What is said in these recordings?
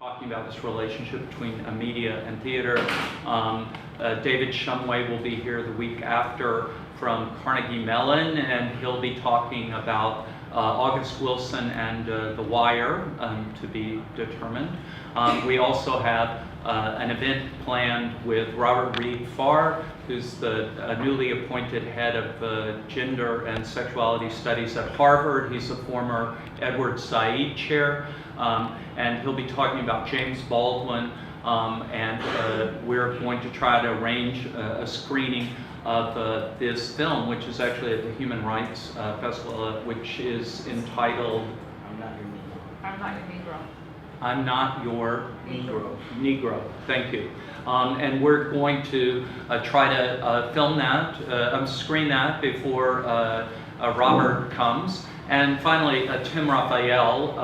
talking about this relationship between media and theater. David Shumway will be here the week after from Carnegie Mellon, and he'll be talking about August Wilson and The Wire, to be determined. We also have an event planned with Robert Reed Farr, who's the newly appointed head of gender and sexuality studies at Harvard. He's a former Edward Said chair, and he'll be talking about James Baldwin, and we're going to try to arrange a screening of this film, which is actually at the Human Rights Festival, which is entitled I'm Not Your Negro. I'm Not Your Negro. Thank you. And we're going to try to film that, screen that before Robert comes. And finally, Tim Raphael.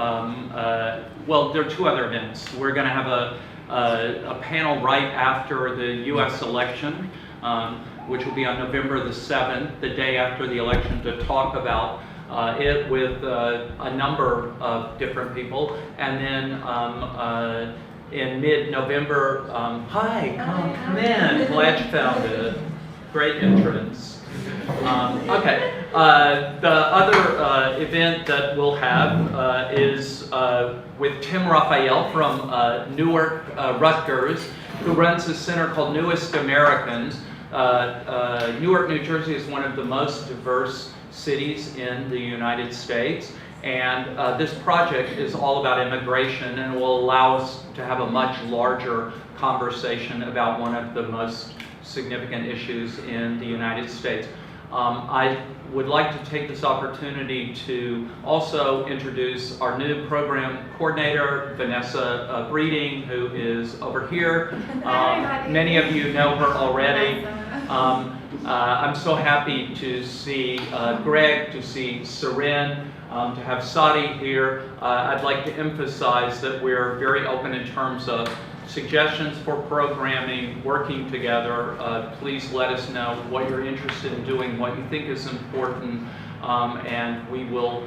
Well, there are two other events. We're going to have a panel right after the U.S. election, which will be on November the 7th, the day after the election, to talk about it with a number of different people. And then in mid-November, hi, come in. Glad you found it. Great entrance. Okay, the other event that we'll have is with Tim Raphael from Newark, Rutgers, who runs a center called Newest Americans. Newark, New Jersey is one of the most diverse cities in the United States, and this project is all about immigration and will allow us to have a much larger conversation about one of the most significant issues in the United States. I would like to take this opportunity to also introduce our new program coordinator, Vanessa Breeding, who is over here. Many of you know her already. I'm so happy to see Greg, to see Sarin, to have Sari here. I'd like to emphasize that we're very open in terms of suggestions for programming, working together. Please let us know what you're interested in doing, what you think is important, and we will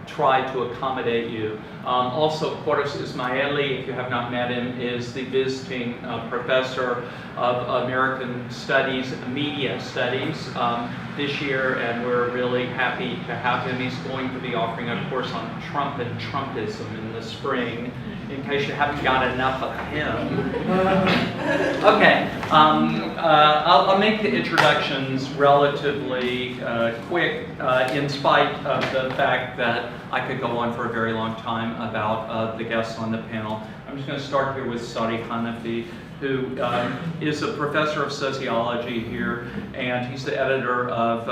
try to accommodate you. Also, Corrie Ismaili, if you have not met him, is the visiting professor of American Studies, Media Studies this year, and we're really happy to have him. He's going to be offering a course on Trump and Trumpism in the spring, in case you haven't got enough of him. Okay, I'll make the introductions relatively quick, in spite of the fact that I could go on for a very long time about the guests on the panel. I'm just going to start here with Sari Hanafi, who is a professor of sociology here, and he's the editor of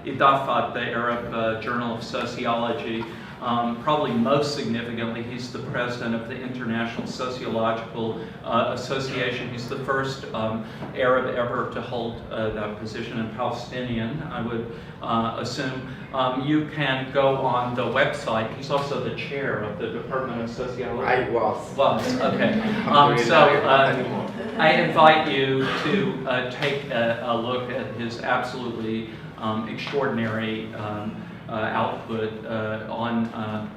Idafat, the Arab Journal of Sociology. Probably most significantly, he's the president of the International Sociological Association. He's the first Arab ever to hold that position, and Palestinian, I would assume. You can go on the website. He's also the chair of the Department of Sociology. I was. Okay. I invite you to take a look at his absolutely extraordinary output on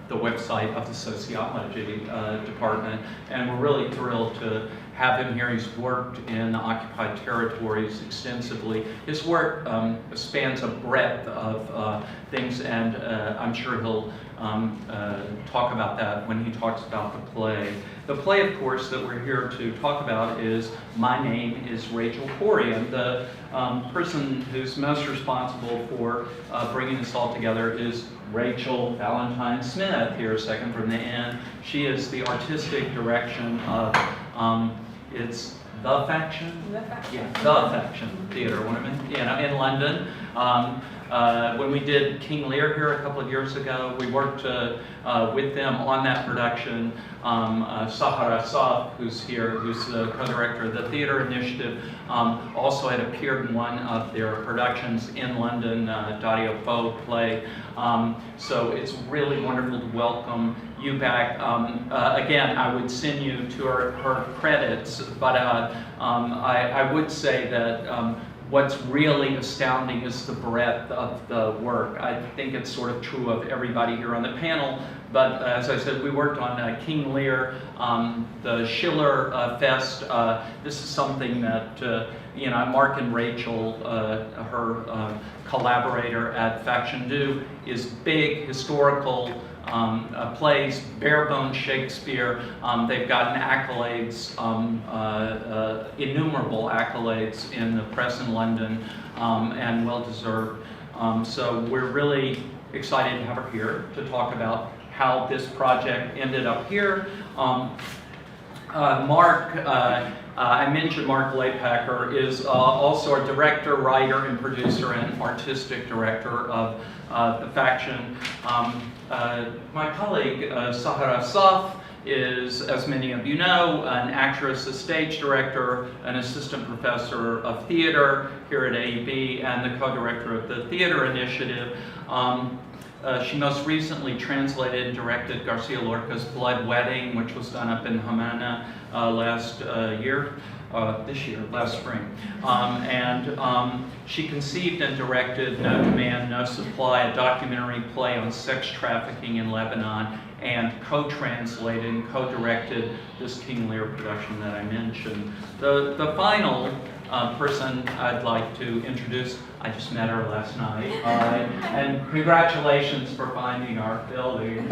the website of the sociology department, and we're really thrilled to have him here. He's worked in occupied territories extensively. His work spans a breadth of things, and I'm sure he'll talk about that when he talks about the play. The play, of course, that we're here to talk about is My Name is Rachel Corrie, and the person who's most responsible for bringing this all together is Rachel Valentine Smith, here second from the end. She is the artistic direction of, it's The Faction? The Faction. Yeah, The Faction Theater, in London. When we did King Lear here a couple of years ago, we worked with them on that production. Sahar Assaf, who's here, who's the co-director of the theater initiative, also had appeared in one of their productions in London, Dario Fo play. So it's really wonderful to welcome you back. Again, I would send you to her credits, but I would say that what's really astounding is the breadth of the work. I think it's sort of true of everybody here on the panel, but as I said, we worked on King Lear, the Schiller Fest. This is something that Mark and Rachel, her collaborator at Faction Do, is big historical plays, bare-bones Shakespeare. They've gotten accolades, innumerable accolades in the press in London, and well-deserved. So we're really excited to have her here to talk about how this project ended up here. Mark, I mentioned Mark Lapacker, is also a director, writer, and producer, and artistic director of the Faction. My colleague, Sahar Assaf, is, as many of you know, an actress, a stage director, an assistant professor of theater here at AEB, and the co-director of the Theater Initiative. She most recently translated and directed Garcia Lorca's Blood Wedding, which was done up in Havana last spring. She conceived and directed No Demand, No Supply, a documentary play on sex trafficking in Lebanon, and co-translated and co-directed this King Lear production that I mentioned. The final person I'd like to introduce, I just met her last night, and congratulations for finding our building,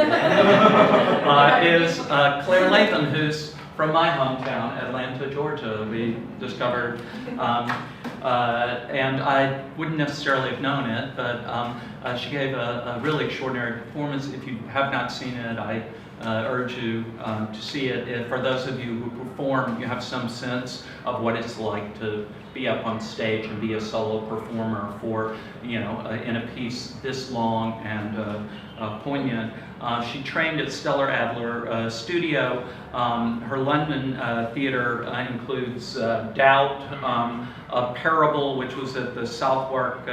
is Clare Latham, who's from my hometown, Atlanta, Georgia. We discovered, and I wouldn't necessarily have known it, but she gave a really extraordinary performance. If you have not seen it, I urge you to see it. For those of you who perform, you have some sense of what it's like to be up on stage and be a solo performer for, in a piece this long and poignant. She trained at Stellar Adler Studio. Her London theater includes Doubt, A Parable, which was at the Southwark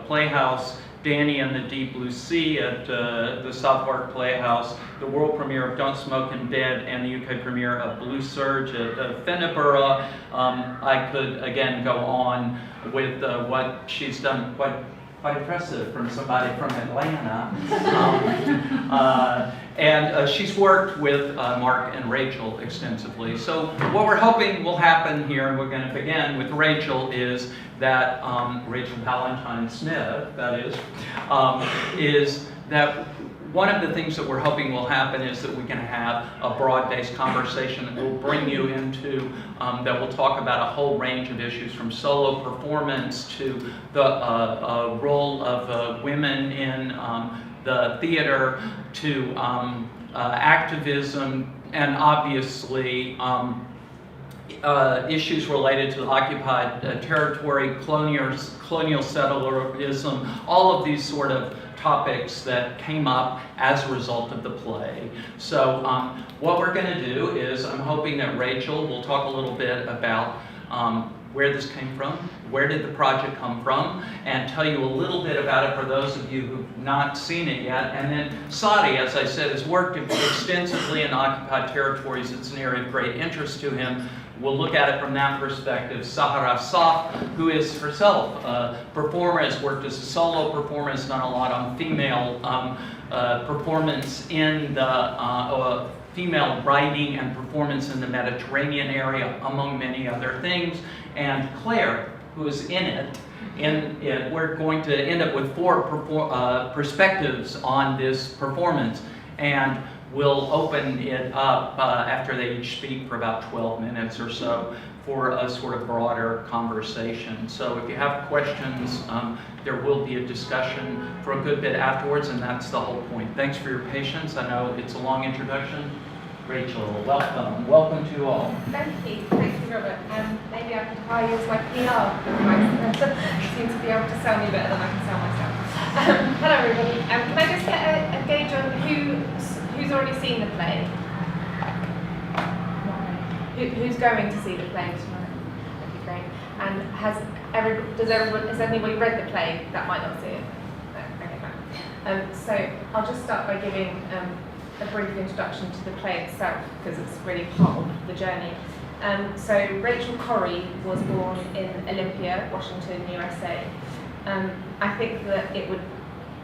Playhouse, Danny and the Deep Blue Sea at the Southwark Playhouse, the world premiere of Don't Smoke in Bed, and the UK premiere of Blue Surge at Feneborough. I could, again, go on with what she's done, quite impressive from somebody from Atlanta. And she's worked with Mark and Rachel extensively. So what we're hoping will happen here, and we're going to begin with Rachel, is that Rachel Valentine Smith, that is that one of the things that we're hoping will happen is that we can have a broad-based conversation that will bring you into, that will talk about a whole range of issues, from solo performance to the role of women in the theater, to activism, and obviously issues related to occupied territory, colonial settlerism, all of these sort of topics that came up as a result of the play. So what we're going to do is, I'm hoping that Rachel will talk a little bit about where this came from, where did the project come from, and tell you a little bit about it for those of you who've not seen it yet. And then Sari, as I said, has worked extensively in occupied territories. It's an area of great interest to him. We'll look at it from that perspective. Sahar Assaf, who is herself a performer, has worked as a solo performer, has done a lot on female performance in the female writing and performance in the Mediterranean area, among many other things. And Clare, who is in it. We're going to end up with 4 perspectives on this performance. And we'll open it up after they each speak for about 12 minutes or so for a sort of broader conversation. So if you have questions, there will be a discussion for a good bit afterwards, and that's the whole point. Thanks for your patience. I know it's a long introduction. Rachel, welcome. Welcome to you all. Thank you, Robert. Maybe I could hire you as my PR advisor. Seems to be able to sell me better than I can sell myself. Hello, everybody. Can I just get a gauge on who's already seen the play? Who's going to see the play tomorrow? That'd be great. And has anybody read the play that might not see it? No, okay, fine. So I'll just start by giving a brief introduction to the play itself, because it's really part of the journey. So Rachel Corrie was born in Olympia, Washington, USA. I think that it would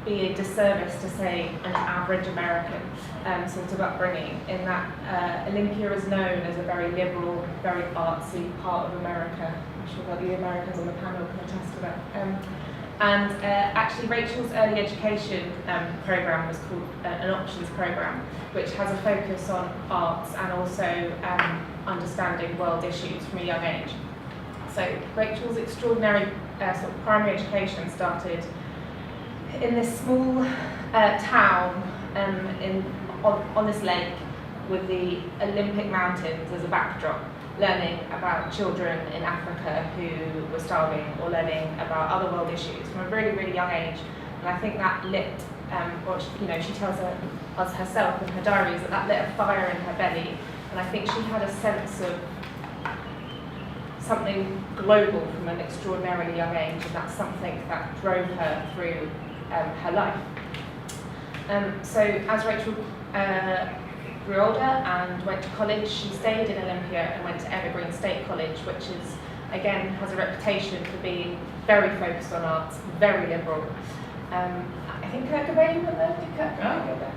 be a disservice to say an average American sort of upbringing, in that Olympia is known as a very liberal, very artsy part of America. I'm sure that the Americans on the panel can attest to that. Actually, Rachel's early education program was called an options program, which has a focus on arts and also understanding world issues from a young age. So Rachel's extraordinary sort of primary education started in this small town on this lake with the Olympic Mountains as a backdrop, learning about children in Africa who were starving, or learning about other world issues from a really, really young age. And I think that lit, she tells us herself in her diaries that lit a fire in her belly. And I think she had a sense of something global from an extraordinarily young age, and that's something that drove her through her life. So as Rachel grew older and went to college, she stayed in Olympia and went to Evergreen State College, which is, again, has a reputation for being very focused on arts, very liberal. I think Kurt Cobain went there. Did Kurt Cobain go there?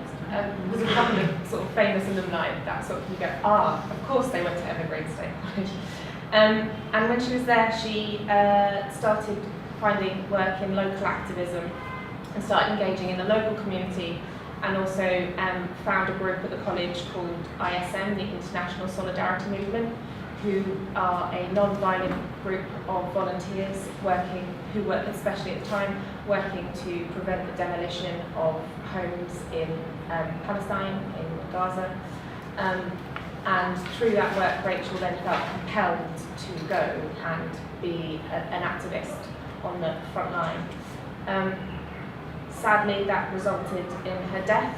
There's a couple of sort of famous alumni that sort of, you go, of course they went to Evergreen State College. And when she was there, she started finding work in local activism and started engaging in the local community, and also found a group at the college called ISM, the International Solidarity Movement, who are a non-violent group of volunteers who were, especially at the time, working to prevent the demolition of homes in Palestine, in Gaza. And through that work, Rachel then felt compelled to go and be an activist on the front line. Sadly, that resulted in her death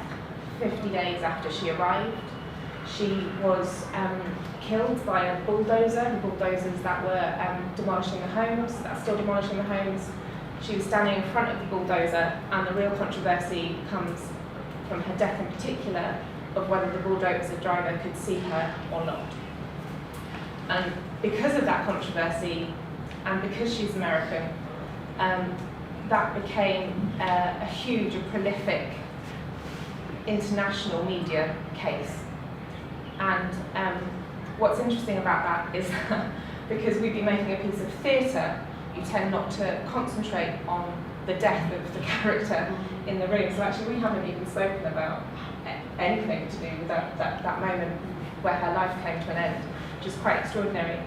50 days after she arrived. She was killed by a bulldozer, the bulldozers that were demolishing the homes, that's still demolishing the homes. She was standing in front of the bulldozer, and the real controversy comes from her death in particular, of whether the bulldozer driver could see her or not. And because of that controversy, and because she's American, that became a huge, a prolific international media case. And what's interesting about that is because we'd be making a piece of theatre, you tend not to concentrate on the death of the character in the room. So actually we haven't even spoken about anything to do with that moment where her life came to an end, which is quite extraordinary,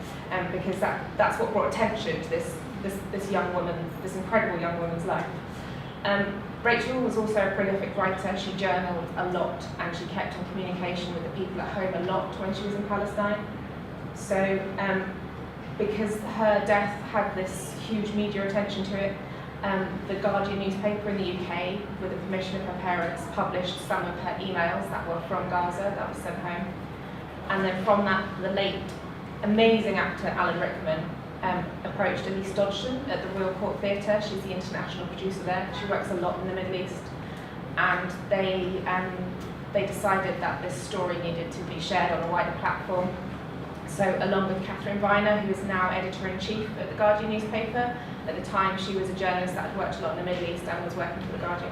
because that's what brought attention to this young woman, this incredible young woman's life. Rachel was also a prolific writer. She journaled a lot, and she kept in communication with the people at home a lot when she was in Palestine. So because her death had this huge media attention to it, the Guardian newspaper in the UK, with the permission of her parents, published some of her emails that were from Gaza that was sent home. And then from that, the late amazing actor Alan Rickman approached Elise Dodgson at the Royal Court Theatre. She's the international producer there. She works a lot in the Middle East. And they decided that this story needed to be shared on a wider platform. So along with Catherine Viner, who is now editor-in-chief at the Guardian newspaper, at the time she was a journalist that had worked a lot in the Middle East and was working for the Guardian,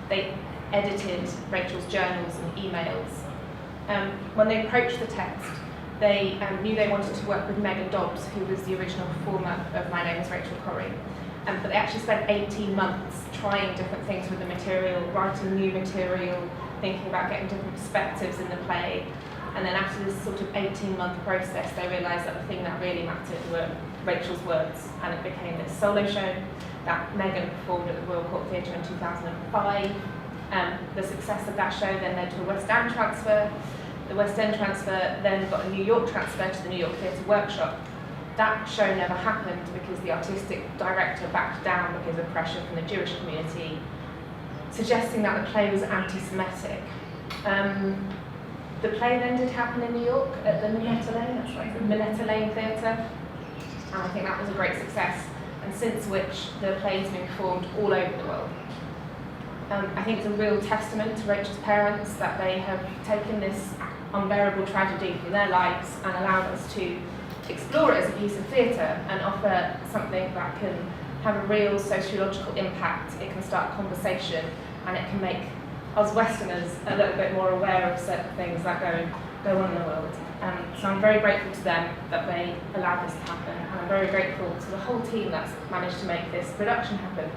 they edited Rachel's journals and emails. When they approached the text, they knew they wanted to work with Megan Dobbs, who was the original performer of My Name is Rachel Corrie. But they actually spent 18 months trying different things with the material, writing new material, thinking about getting different perspectives in the play. And then after this sort of 18-month process, they realised that the thing that really mattered were Rachel's words, and it became this solo show that Megan performed at the Royal Court Theatre in 2005. The success of that show then led to a West End transfer. The West End transfer then got a New York transfer to the New York Theatre Workshop. That show never happened because the artistic director backed down because of pressure from the Jewish community, suggesting that the play was anti-Semitic. The play then did happen in New York at the Minetta Lane, that's right, the Minetta Lane Theatre, and I think that was a great success, and since which the play's been performed all over the world. I think it's a real testament to Rachel's parents that they have taken this unbearable tragedy from their lives and allowed us to explore it as a piece of theatre and offer something that can have a real sociological impact. It can start a conversation, and it can make us Westerners a little bit more aware of certain things that go on in the world. So I'm very grateful to them that they allowed this to happen, and I'm very grateful to the whole team that's managed to make this production happen.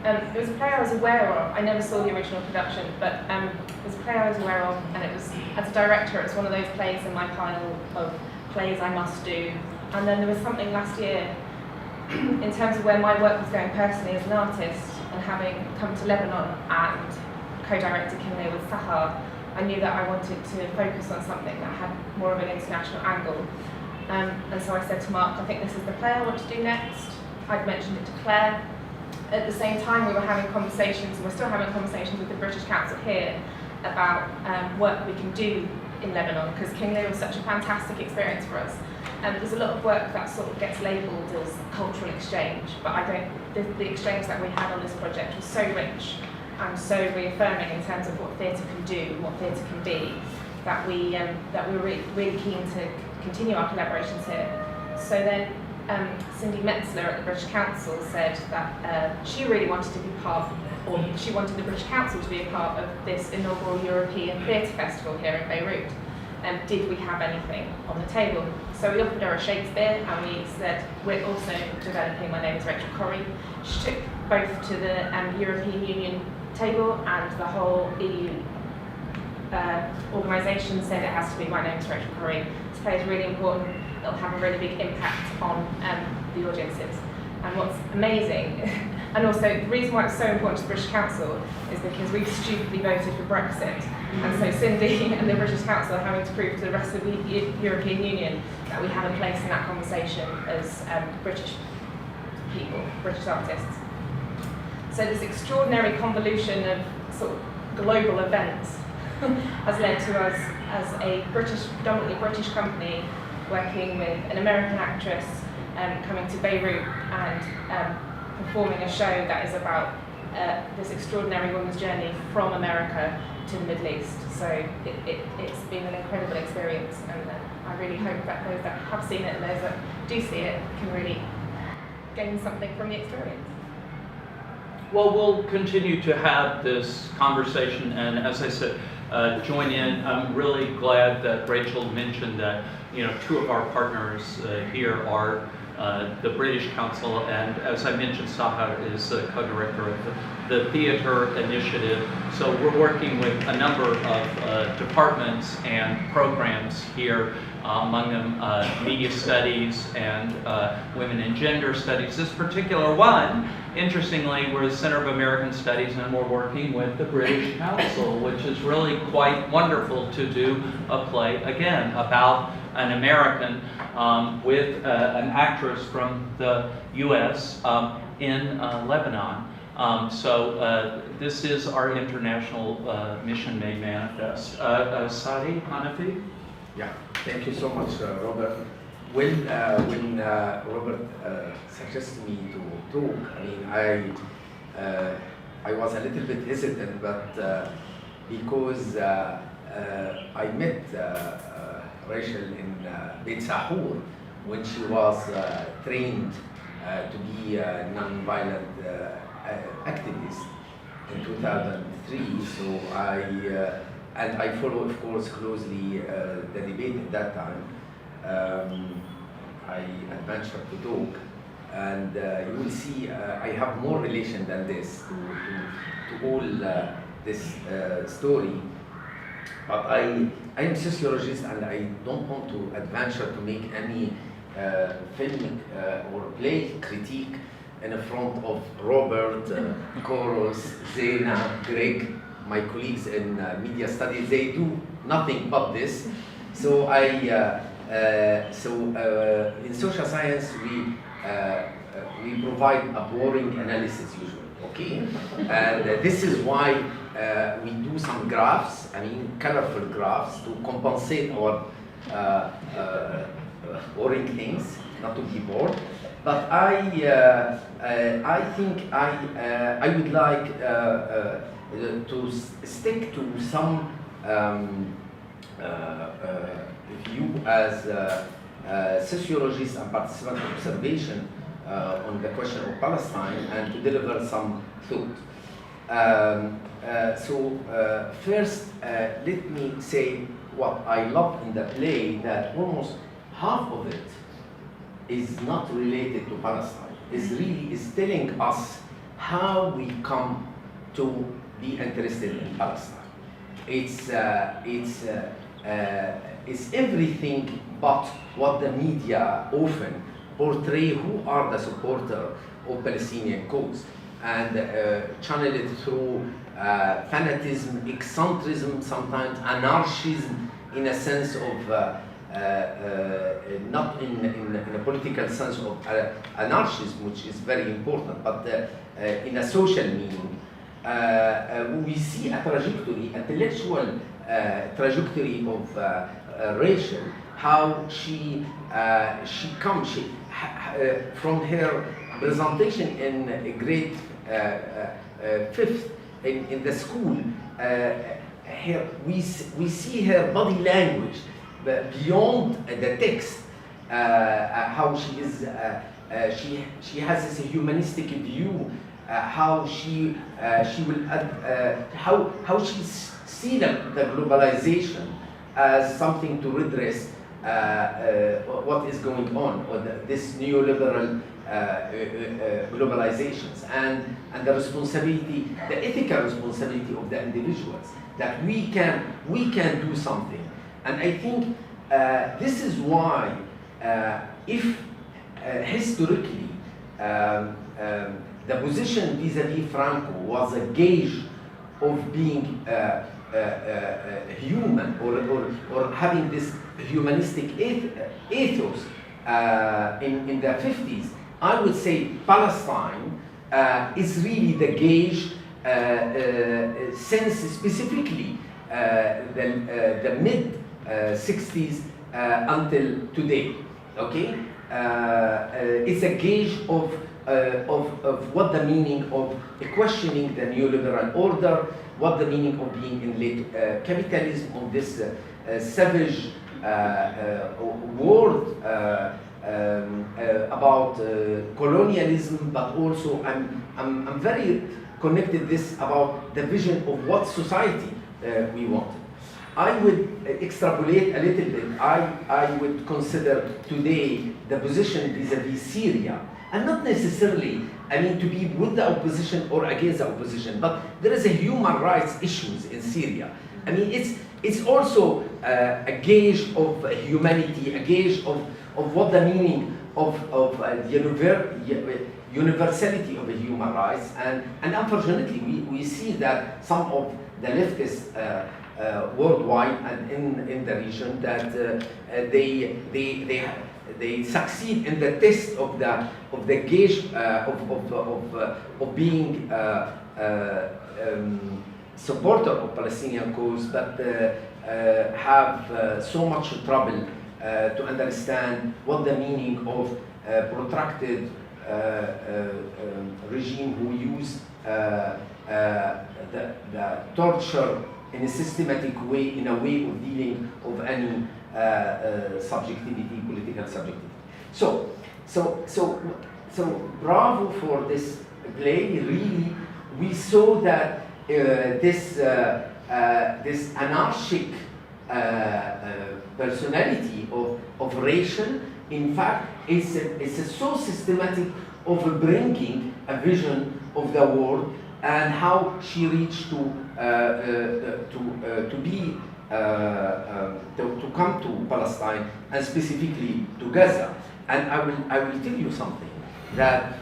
It was a play I was aware of. I never saw the original production, but it was a play I was aware of, and it was, as a director, it's one of those plays in my pile of plays I must do. And then there was something last year in terms of where my work was going personally as an artist, and having come to Lebanon and co-directed Kinley with Sahar, I knew that I wanted to focus on something that had more of an international angle. And so I said to Mark, I think this is the play I want to do next. I'd mentioned it to Clare. At the same time, we were having conversations, and we're still having conversations with the British Council here about work we can do in Lebanon, because Kinley was such a fantastic experience for us. There's a lot of work that sort of gets labelled as cultural exchange, but I don't. The exchange that we had on this project was so rich and so reaffirming in terms of what theatre can do, what theatre can be, that we were really keen to continue our collaborations here. So then Cindy Metzler at the British Council said that she really wanted to be part, or she wanted the British Council to be a part of this inaugural European Theatre Festival here in Beirut. Did we have anything on the table? So we offered her a Shakespeare, and we said, we're also developing My Name is Rachel Corrie. She took both to the European Union table, and the whole EU organisation said it has to be My Name is Rachel Corrie. This play is really important. It'll have a really big impact on the audiences. And what's amazing, and also the reason why it's so important to the British Council is because we've stupidly voted for Brexit. And so Cindy and the British Council are having to prove to the rest of the European Union that we have a place in that conversation as British people, British artists. So this extraordinary convolution of sort of global events has led to us as a predominantly British company working with an American actress coming to Beirut and performing a show that is about this extraordinary woman's journey from America to the Middle East. So it's been an incredible experience, and I really hope that those that have seen it and those that do see it can really gain something from the experience. Well, we'll continue to have this conversation, and as I said, join in. I'm really glad that Rachel mentioned that, you know, two of our partners here are the British Council, and as I mentioned, Sahar is the co-director of the theatre initiative. So we're working with a number of departments and programs here, among them media studies and women and gender studies. This particular one, interestingly, we're the Center of American Studies, and we're working with the British Council, which is really quite wonderful to do a play, again, about an American with an actress from the US in Lebanon. So this is our international mission made manifest. Sari, Hanafi? Yeah, thank you so much, Robert. When Robert suggested me to talk, I mean, I was a little bit hesitant, but because I met Rachel in Beit Sahur when she was trained to be a non-violent activist in 2003. So I follow, of course, closely the debate at that time. I adventured to talk, and you will see I have more relation than this to all this story. But I am a sociologist, and I don't want to adventure to make any filmic or play critique in front of Robert, Koros, Zena, Greg, my colleagues in media studies. They do nothing but this. So in social science we provide a boring analysis usually, okay? And this is why we do some graphs, I mean colorful graphs, to compensate our boring things, not to be bored. But I think I would like to stick to some view as sociologist and participant observation on the question of Palestine and to deliver some thought. First, let me say what I love in the play, that almost half of it is not related to Palestine. It's telling us how we come to be interested in Palestine. It's everything but what the media often portray who are the supporters of Palestinian cause, and channel it through fanatism, eccentricism, sometimes anarchism, in a sense of not in a political sense of anarchism, which is very important, but in a social meaning. We see a trajectory, intellectual trajectory of Rachel, how she comes from her presentation in grade 5th in the school. We see her body language beyond the text, how she is. She has this humanistic view. How she will how she see the globalization as something to redress what is going on, or this neoliberal globalizations, and the responsibility, the ethical responsibility of the individuals, that we can do something. And I think this is why, if historically the position vis-à-vis Franco was a gauge of being human, or having this humanistic ethos in the 50s, I would say Palestine is really the gauge since specifically the mid 60s until today. Okay, it's a gauge of what the meaning of questioning the neoliberal order, what the meaning of being in late capitalism, of this savage world about colonialism, but also I'm very connected this about the vision of what society we want. I would extrapolate a little bit. I would consider today the position vis-à-vis Syria, and not necessarily, I mean, to be with the opposition or against the opposition, but there is a human rights issues in Syria. I mean, it's also a gauge of humanity, a gauge of what the meaning of the universality of the human rights, and unfortunately we see that some of the leftists worldwide and in the region, that they succeed in the test of the gauge of being supporter of Palestinian cause, but have so much trouble to understand what the meaning of protracted regime who use the torture in a systematic way, in a way of dealing of any subjectivity, political subjectivity. So bravo for this play. Really, we saw that this anarchic personality of Rachel, in fact, is so systematic of bringing a vision of the world, and how she reached to come to Palestine, and specifically to Gaza. And I will tell you something, that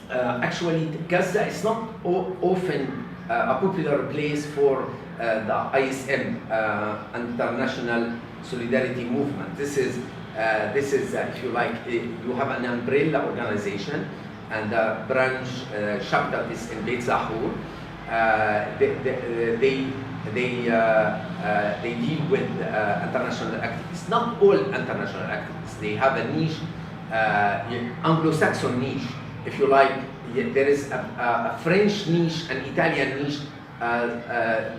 actually Gaza is not often a popular place for the ISM, International Solidarity Movement. This is if you like, you have an umbrella organization, and the branch chapter is in Beit Zahur. They deal with international activists. Not all international activists. They have a niche, Anglo-Saxon niche, if you like. There is a French niche, an Italian niche,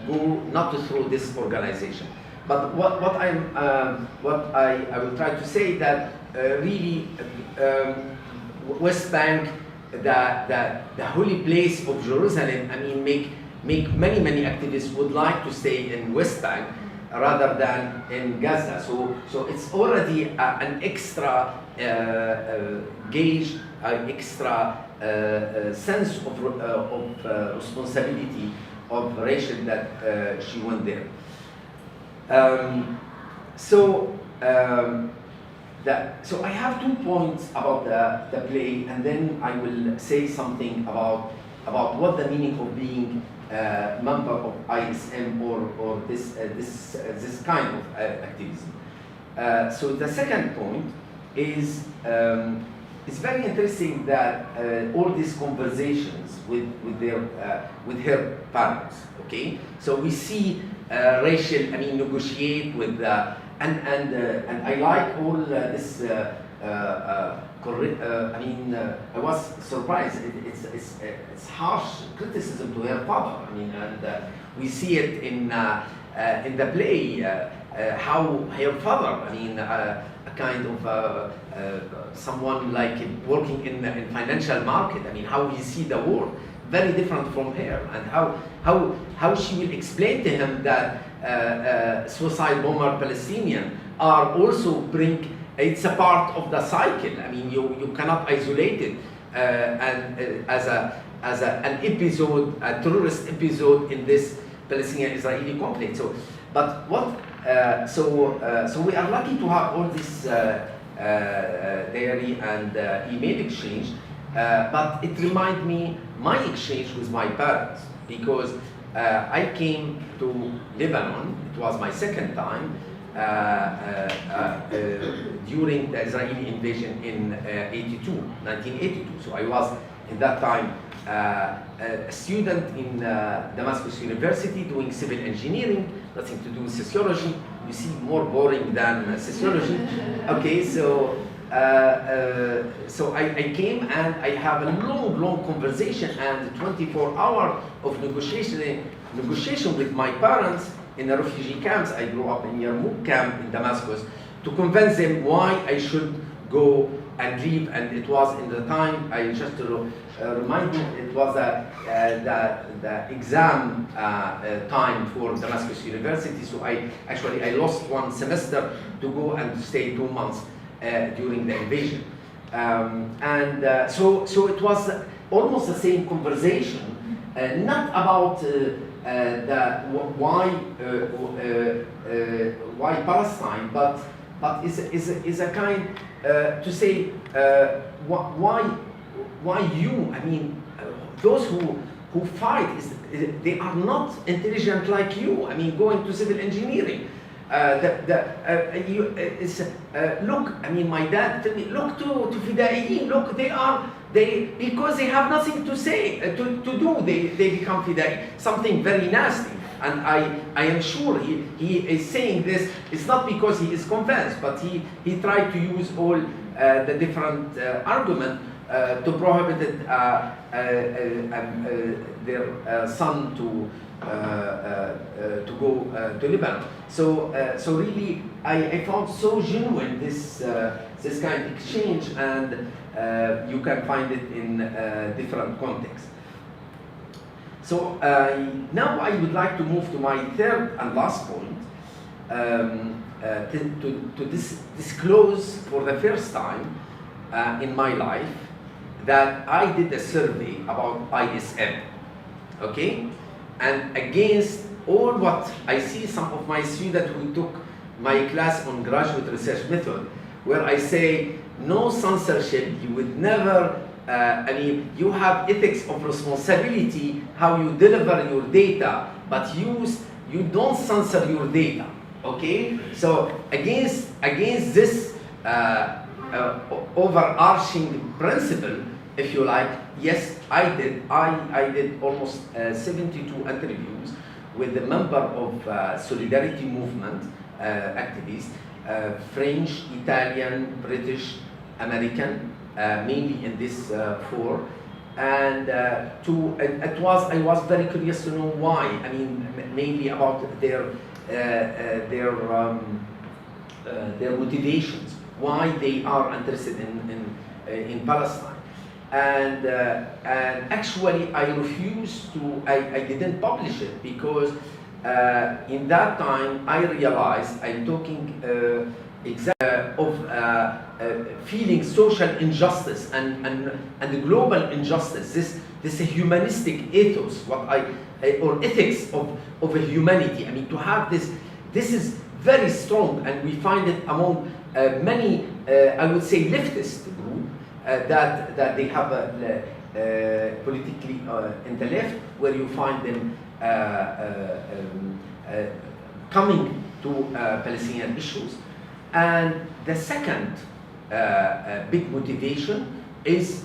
go not through this organization. But what I will try to say that really West Bank, the holy place of Jerusalem, I mean, make many activists would like to stay in West Bank rather than in Gaza. So it's already an extra gauge, an extra sense of responsibility of Rachel that she went there. So I have 2 points about the play, and then I will say something about what the meaning of being a member of ISM or this kind of activism. So the second point is it's very interesting that all these conversations with her parents. Okay, so we see Rachel, I mean, negotiate with and I like all this. I mean, I was surprised. It's harsh criticism to her father. I mean, and we see it in the play how her father. I mean, a kind of someone like working in financial market. I mean, how he see the world very different from her, and how she will explain to him that suicide bomber Palestinian are also bring. It's a part of the cycle. I mean, you cannot isolate it and as an episode, a terrorist episode in this Palestinian-Israeli conflict. So, but what? So we are lucky to have all this diary and email exchange. But it reminds me my exchange with my parents, because I came to Lebanon. It was my second time. During the Israeli invasion in 1982. So I was, in that time, a student in Damascus University doing civil engineering, nothing to do with sociology. You see, more boring than sociology. Okay, so I came and I have a long conversation and 24 hours of negotiation with my parents in the refugee camps. I grew up in Yarmouk camp in Damascus, to convince them why I should go and leave. And it was in the time, I just to remind you, it was the exam time for Damascus University. So I lost one semester to go and stay 2 months during the invasion. So it was almost the same conversation, not about why Palestine, but is a kind to say why you. I mean, those who fight they are not intelligent like you. I mean, going to civil engineering. Look, I mean, my dad told me, look to Fidaiyin, look, because they have nothing to say, to do, they become Fidai, something very nasty. And I am sure he is saying this, it's not because he is convinced, but he tried to use all the different arguments to prohibit their son to go to Lebanon. So really, I found so genuine this kind of exchange, and you can find it in different contexts. So now I would like to move to my third and last point, to disclose for the first time in my life that I did a survey about ISM, okay? And against all what I see, some of my students who took my class on graduate research method, where I say, no censorship, you would never, I mean, you have ethics of responsibility, how you deliver your data, but you don't censor your data, okay? So against this overarching principle, if you like, yes, I did almost 72 interviews with a member of Solidarity Movement activists, French, Italian, British, American, mainly in this four. And I was very curious to know why. I mean, mainly about their their motivations, why they are interested in Palestine. And actually I refused to, I didn't publish it because in that time I realized I'm talking of feeling social injustice and the global injustice, this humanistic ethos, or ethics of a humanity. I mean, to have this is very strong, and we find it among many, I would say, leftist group that they have politically in the left, where you find them coming to Palestinian issues. And the second big motivation is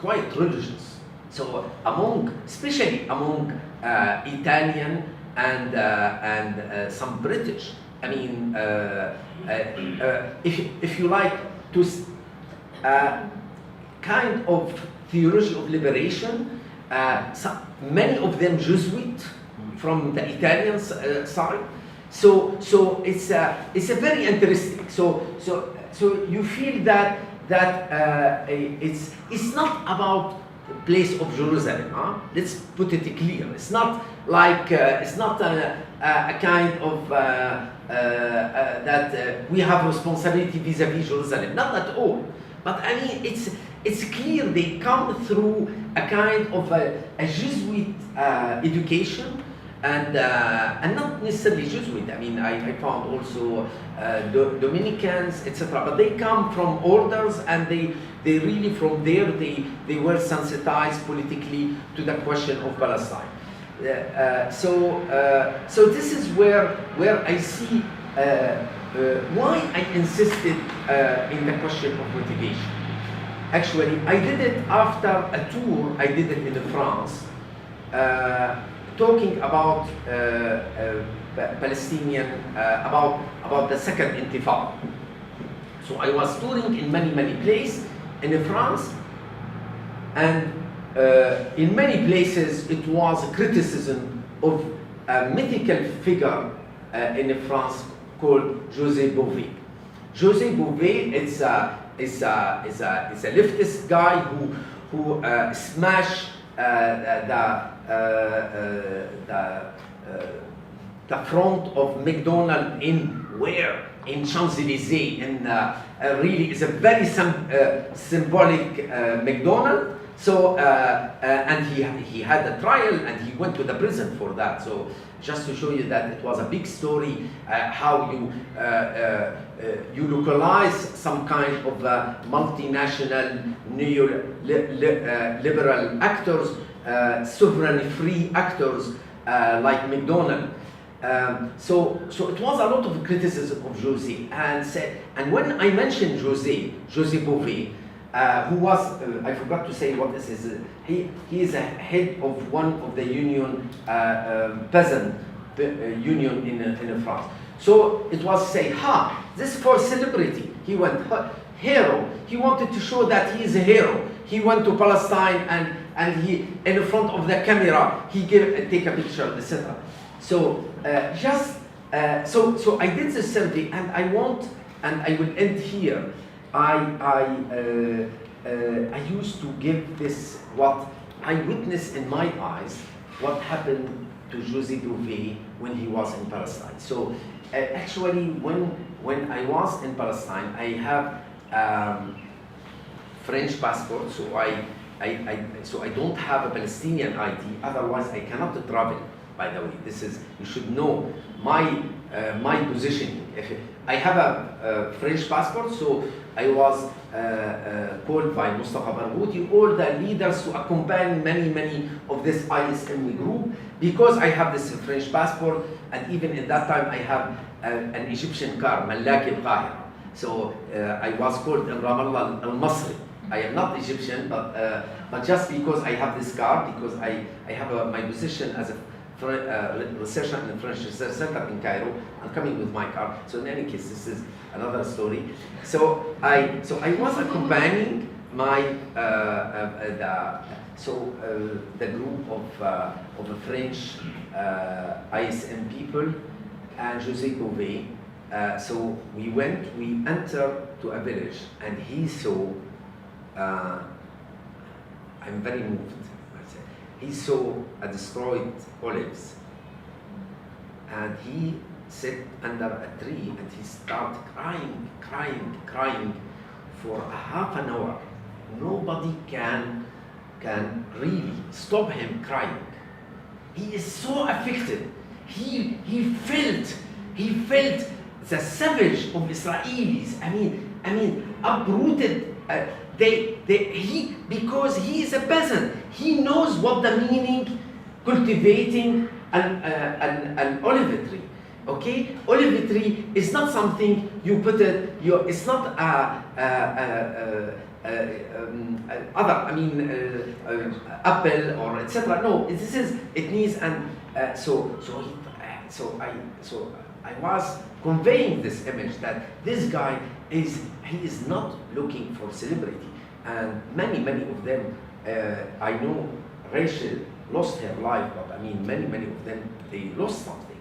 quite religious. So especially among Italian and some British. I mean, if you like to kind of theology of liberation, many of them Jesuit from the Italian side. So it's a very interesting. So you feel that it's not about the place of Jerusalem. Huh? Let's put it clear. It's not like it's not a kind of that we have responsibility vis-a-vis Jerusalem. Not at all. But I mean, it's clear they come through a kind of a Jesuit education. And not necessarily Jesuit. I mean, I found also Dominicans, etc. But they come from orders, and they really from there they were sensitized politically to the question of Palestine. So this is where I see why I insisted in the question of motivation. Actually, I did it after a tour I did it in France. Talking about Palestinian, about the second Intifada. So I was touring in many places in France, and in many places it was a criticism of a mythical figure in France called José Bové. José Bové is a leftist guy who smashed the front of McDonald's in Champs-Élysées, really is a very symbolic McDonald's. So and he had a trial, and he went to the prison for that. So just to show you that it was a big story, how you localize some kind of multinational neoliberal actors, sovereign-free actors like McDonald's. So it was a lot of criticism of José, and when I mentioned José Bové, who was I forgot to say what this is. He is a head of one of the union peasant union in France. So it was say, this for celebrity. He went hero. He wanted to show that he is a hero. He went to Palestine and he in front of the camera he take a picture, etc. So so I did the survey, and I will end here. I used to give this what I witnessed in my eyes, what happened to José Bové when he was in Palestine. So actually, when I was in Palestine, I have French passport, so I don't have a Palestinian ID. Otherwise, I cannot travel. By the way, this is, you should know my positioning. I have a French passport, so I was called by Mustafa Barghouti, all the leaders to accompany many of this ISM group, because I have this French passport, and even at that time I have an Egyptian car, Malaki al-Qahira. So I was called in Ramallah al-Masri. I am not Egyptian, but just because I have this car, because I have my position as a researcher in the French Research Center in Cairo. I'm coming with my car. So in any case, this is another story. So I was accompanying my the group of French ISM people and Jose Cove. So we entered to a village, and he saw, I'm very moved, I say. He saw a destroyed olives, and he sat under a tree, and he started crying for a half an hour. Nobody can really stop him crying. He is so affected. He felt the savage of Israelis. I mean, uprooted. Because he is a peasant. He knows what the meaning cultivating an olive tree. Okay, olive tree is not something you put it. It's not apple or etc. No, it needs So I was conveying this image that this guy is not looking for celebrity, and many of them. I know Rachel lost her life, but I mean many of them they lost something.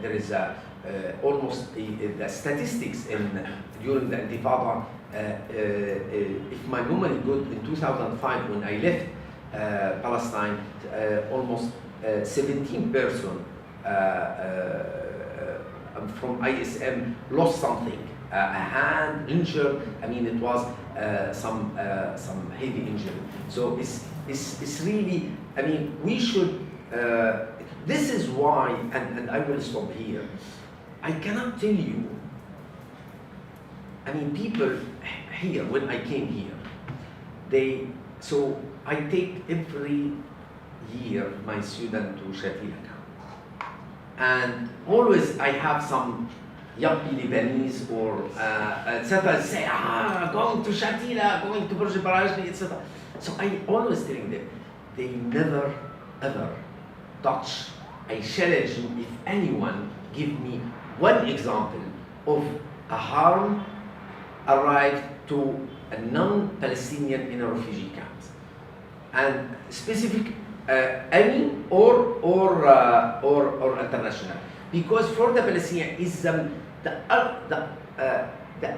There is almost the statistics during the Intifada. If my memory good, in 2005 when I left Palestine, almost 17 persons from ISM lost something, a hand injured. I mean, it was some heavy injury. So it's really. I mean, we should. This is why, and I will stop here. I cannot tell you. I mean, people here, when I came here, so I take every year my student to Shatila camp. And always I have some young Lebanese or etc. say, going to Shatila, going to Burj Barajni, etc. So I always telling them, they never ever touch. I challenge you, if anyone give me one example of a harm arrived to a non-Palestinian in a refugee camp, and specific any or international, because for the Palestinian is the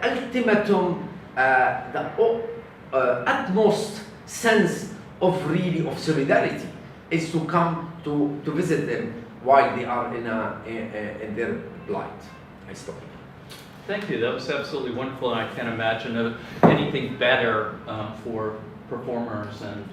ultimatum, the utmost sense of solidarity is to come to visit them while they are in their plight. I stop. Thank you. That was absolutely wonderful, and I can't imagine anything better for performers and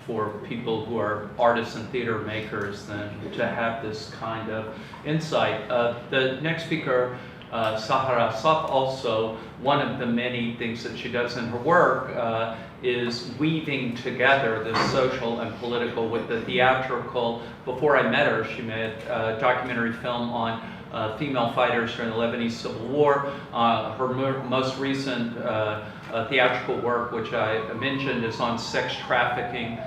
for people who are artists and theater makers than to have this kind of insight. The next speaker, Sahar Assaf, also one of the many things that she does in her work is weaving together the social and political with the theatrical. Before I met her, she made a documentary film on female fighters during the Lebanese Civil War. Her most recent theatrical work, which I mentioned, is on sex trafficking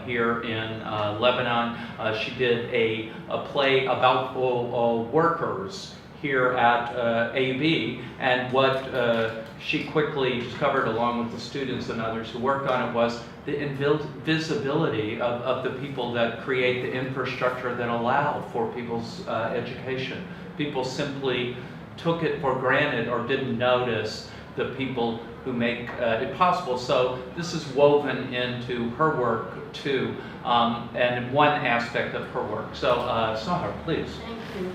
here in Lebanon. She did a play about workers here at AB, and what she quickly discovered, along with the students and others who worked on it, was the invisibility of the people that create the infrastructure that allow for people's education. People simply took it for granted or didn't notice the people who make it possible. So this is woven into her work too, and one aspect of her work. So Sahar, please. Thank you.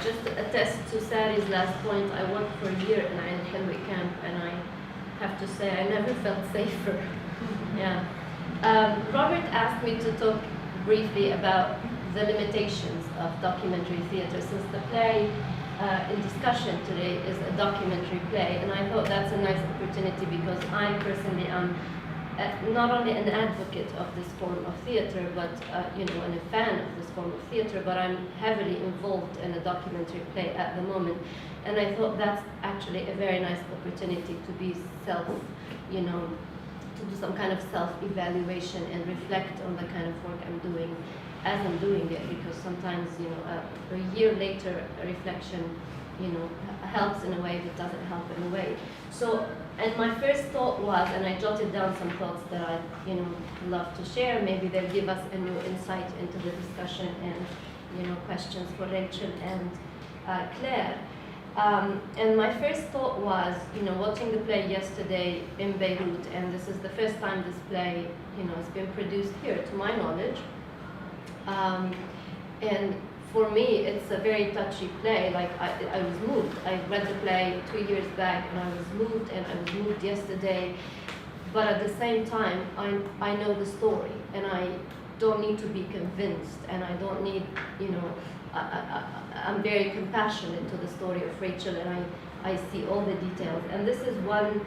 Just to attest to Sari's last point, I worked for a year in Ain Helwi camp, and I have to say I never felt safer. Yeah. Robert asked me to talk briefly about the limitations of documentary theater, since the play in discussion today is a documentary play, and I thought that's a nice opportunity because I personally am not only an advocate of this form of theater, but and a fan of this form of theater, but I'm heavily involved in a documentary play at the moment, and I thought that's actually a very nice opportunity to be to do some kind of self-evaluation and reflect on the kind of work I'm doing as I'm doing it, because sometimes, a year later, a reflection, helps in a way, but doesn't help in a way. So, and my first thought was, and I jotted down some thoughts that I, love to share, maybe they'll give us a new insight into the discussion and questions for Rachel and Claire. And my first thought was, watching the play yesterday in Beirut, and this is the first time this play, has been produced here, to my knowledge. And for me, it's a very touchy play. Like, I was moved. I read the play 2 years back, and I was moved, and I was moved yesterday. But at the same time, I know the story, and I don't need to be convinced, and I don't need, I'm very compassionate to the story of Rachel, and I see all the details. And this is one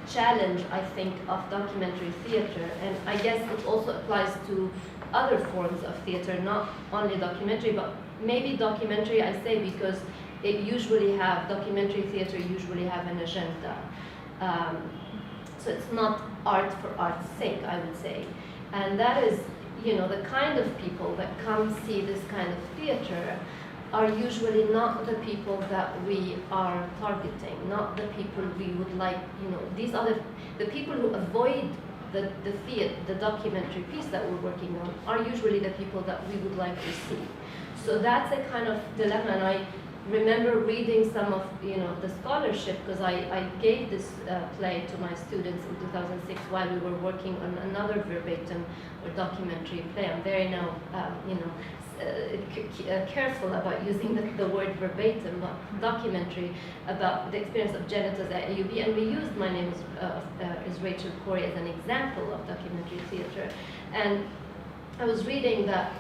challenge, I think, of documentary theater, and I guess it also applies to other forms of theater, not only documentary, but maybe documentary, I say, because documentary theater usually have an agenda. So it's not art for art's sake, I would say. And that is, the kind of people that come see this kind of theater are usually not the people that we are targeting, not the people we would like, these are the people who avoid the documentary piece that we're working on are usually the people that we would like to see. So that's a kind of dilemma, and I remember reading some of the scholarship, because I gave this play to my students in 2006 while we were working on another verbatim or documentary play. I'm very now careful about using the word verbatim, but documentary, about the experience of janitors at AUB, and we used My Name is Rachel Corrie as an example of documentary theater. And I was reading that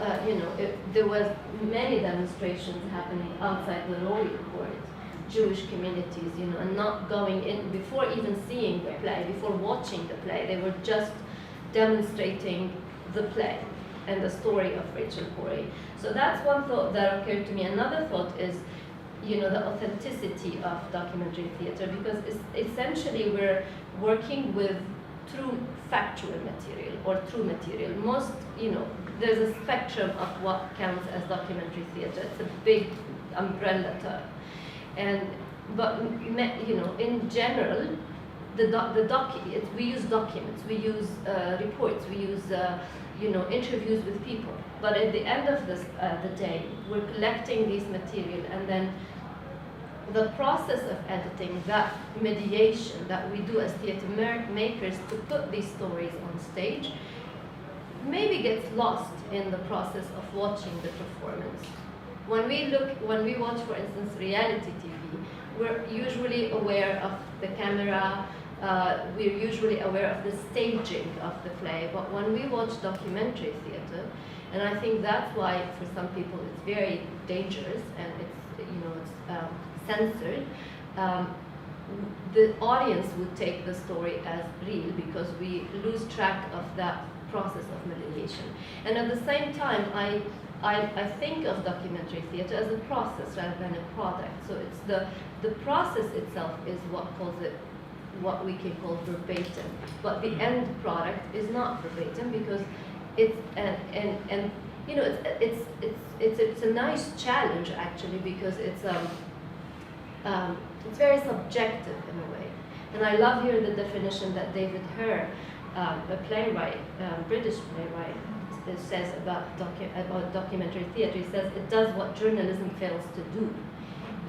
there was many demonstrations happening outside the law court, Jewish communities, and not going in before even seeing the play, before watching the play. They were just demonstrating the play and the story of Rachel Corrie. So that's one thought that occurred to me. Another thought is, the authenticity of documentary theater, because essentially we're working with true factual material or true material. Most, there's a spectrum of what counts as documentary theater. It's a big umbrella term. But in general, we use documents, we use reports, we use interviews with people. But at the end of the day, we're collecting these material, and then the process of editing, that mediation that we do as theater makers to put these stories on stage, maybe gets lost in the process of watching the performance. When we watch, for instance, reality TV, we're usually aware of the camera, we're usually aware of the staging of the play, but when we watch documentary theater, and I think that's why for some people it's very dangerous and it's censored, the audience would take the story as real because we lose track of that process of mediation. And at the same time, I think of documentary theater as a process rather than a product. So it's the process itself is what we can call verbatim, but the end product is not verbatim because it's it's a nice challenge actually, because it's very subjective in a way. And I love here the definition that David Herr, a playwright, British playwright, says about documentary theater. He says it does what journalism fails to do.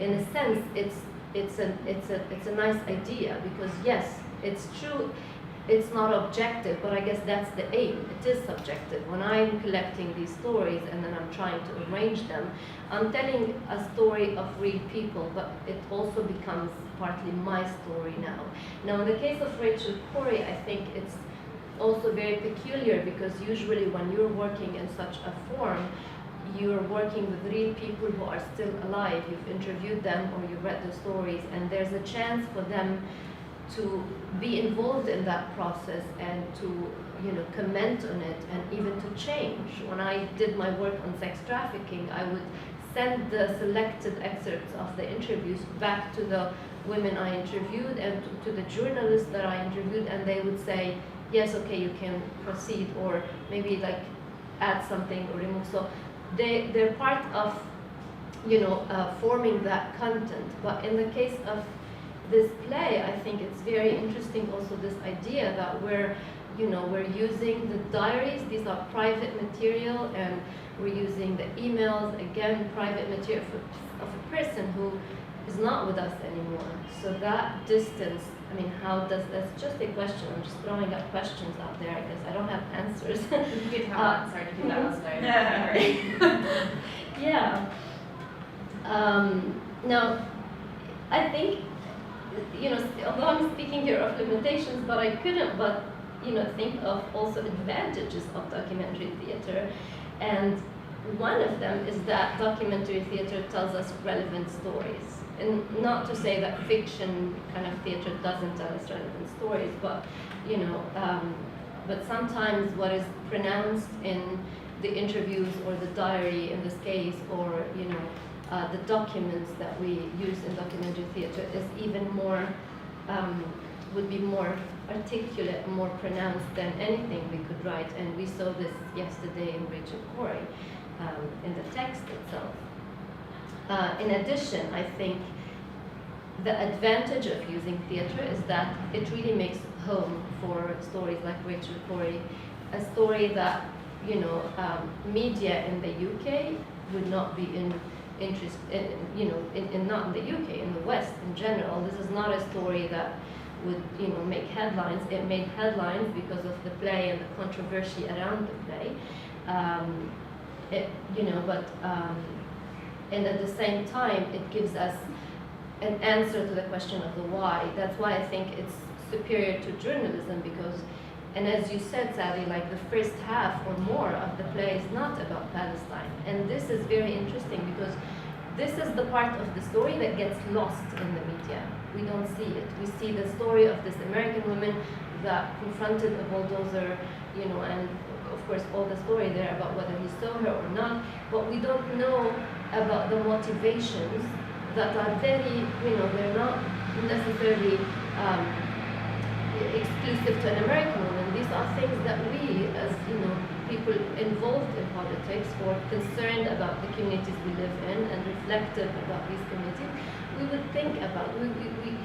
In a sense, it's a nice idea, because yes, it's true, it's not objective, but I guess that's the aim. It is subjective. When I'm collecting these stories and then I'm trying to arrange them, I'm telling a story of real people, but it also becomes partly my story now. Now, in the case of Rachel Corrie, I think it's also very peculiar, because usually when you're working in such a form, you're working with real people who are still alive. You've interviewed them or you've read the stories, and there's a chance for them to be involved in that process and to comment on it and even to change. When I did my work on sex trafficking, I would send the selected excerpts of the interviews back to the women I interviewed and to the journalists that I interviewed, and they would say, yes, okay, you can proceed, or maybe like add something or remove. So they're part of forming that content. But in the case of this play, I think it's very interesting also this idea that we're you know, we're using the diaries, these are private material, and we're using the emails, again, private material of a person who is not with us anymore. So that distance, I mean, how does, that's just a question, I'm just throwing up questions out there, I guess, I don't have answers. If you did have an answer, if you let us know. Yeah. Now, I think, you know, although I'm speaking here of limitations, but I couldn't but, you know, think of also advantages of documentary theater. And one of them is that documentary theater tells us relevant stories. And not to say that fiction kind of theater doesn't tell us relevant stories, but, you know, but sometimes what is pronounced in the interviews or the diary in this case, or, you know, the documents that we use in documentary theater is even more, would be more articulate, more pronounced than anything we could write. And we saw this yesterday in Rachel Corrie, in the text itself. In addition, I think the advantage of using theater is that it really makes home for stories like Rachel Corrie, a story that, you know, media in the UK would not be interested in, you know, not in the UK, in the West in general. This is not a story that would, you know, make headlines. It made headlines because of the play and the controversy around the play. You know, but and at the same time, it gives us an answer to the question of the why. That's why I think it's superior to journalism, because, and as you said, Sari, like the first half or more of the play is not about Palestine. And this is very interesting because this is the part of the story that gets lost in the media. We don't see it. We see the story of this American woman that confronted a bulldozer, you know, and of course all the story there about whether he saw her or not, but we don't know about the motivations that are very, you know, they're not necessarily exclusive to an American woman. These are things that we, as, you know, people involved in politics or concerned about the communities we live in and reflective about these communities, we would think about. We,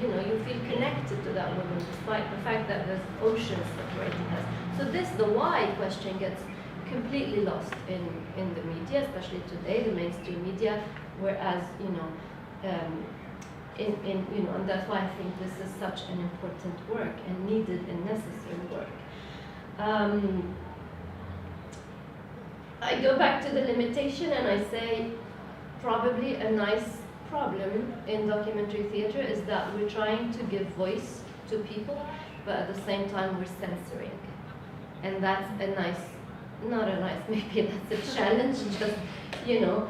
you know, you feel connected to that woman despite the fact that there's oceans separating us. So this, the why question, gets completely lost in the media, especially today, the mainstream media, whereas, you know, you know, and that's why I think this is such an important work and needed and necessary work. I go back to the limitation and I say probably a nice problem in documentary theater is that we're trying to give voice to people, but at the same time we're censoring. And that's a nice, not a nice, maybe that's a challenge, just, you know,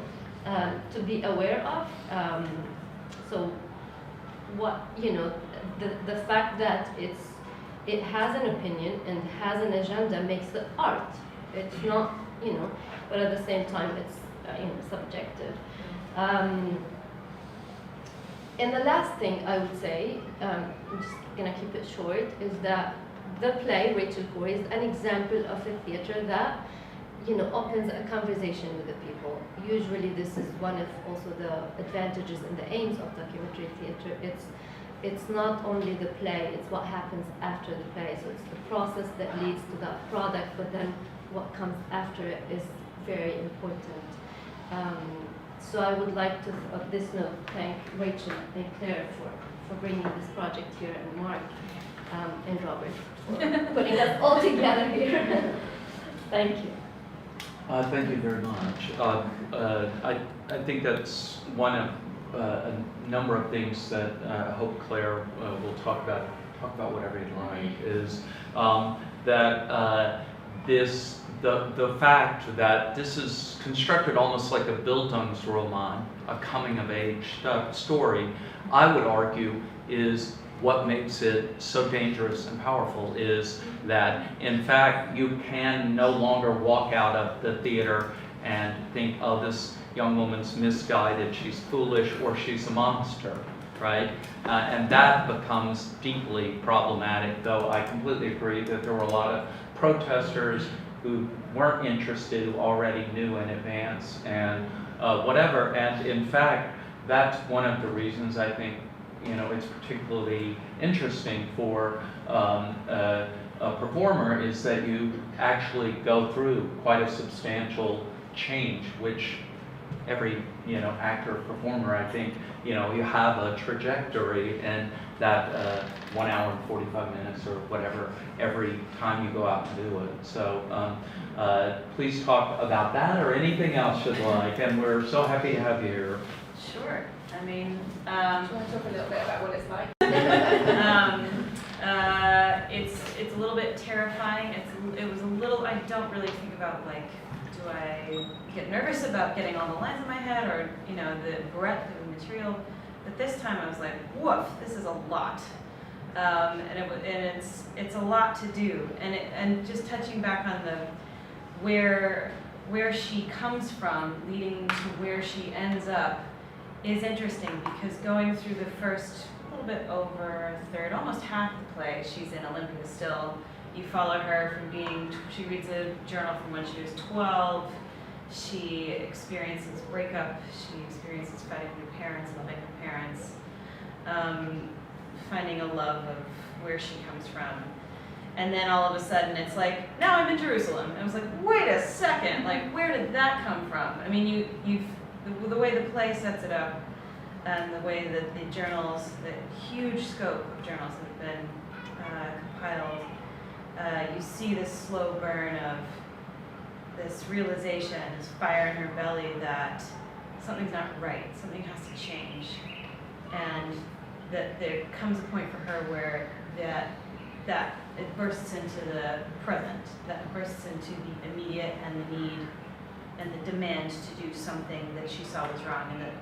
to be aware of. So what, you know, the fact that it has an opinion and has an agenda makes it art. It's not, you know, but at the same time it's, you know, subjective. And the last thing I would say, I'm just gonna keep it short, is that the play, Rachel Corrie, is an example of a theater that, you know, opens a conversation with the people. Usually this is one of also the advantages and the aims of documentary theater. It's not only the play, it's what happens after the play. So it's the process that leads to that product, but then what comes after it is very important. So I would like to, on this note, thank Rachel and Clare for bringing this project here, and Mark and Robert for putting us all together here. Thank you. Thank you very much. I think that's one of a number of things that I hope Clare will talk about whatever you'd like, is that the fact that this is constructed almost like a Bildungsroman, a coming-of-age story, I would argue is what makes it so dangerous and powerful, is that, in fact, you can no longer walk out of the theater and think, oh, this young woman's misguided, she's foolish, or she's a monster, right? And that becomes deeply problematic, though I completely agree that there were a lot of protesters who weren't interested, who already knew in advance, and whatever. And in fact, that's one of the reasons I think it's particularly interesting for a performer is that you actually go through quite a substantial change, which every actor or performer, I think, you have a trajectory, and that 1 hour and 45 minutes or whatever every time you go out and do it. So please talk about that or anything else you'd like, and we're so happy to have you here. Sure. I mean, Do you want to talk a little bit about what it's like? it's a little bit terrifying. It was a little. I don't really think about like, do I get nervous about getting all the lines in my head, or the breadth of the material? But this time I was like, woof, this is a lot, and it's a lot to do. And just touching back on the where she comes from, leading to where she ends up, is interesting, because going through the first little bit over a third, almost half the play, she's in Olympia still. You follow her from she reads a journal from when she was 12. She experiences breakup. She experiences fighting with her parents, loving her parents, finding a love of where she comes from. And then all of a sudden it's like, now I'm in Jerusalem. I was like, wait a second, like where did that come from? I mean, the way the play sets it up, and the way that the journals, the huge scope of journals that have been compiled, you see this slow burn of this realization, this fire in her belly that something's not right, something has to change, and that there comes a point for her where that it bursts into the present, that bursts into the immediate and the need and the demand to do something that she saw was wrong, and that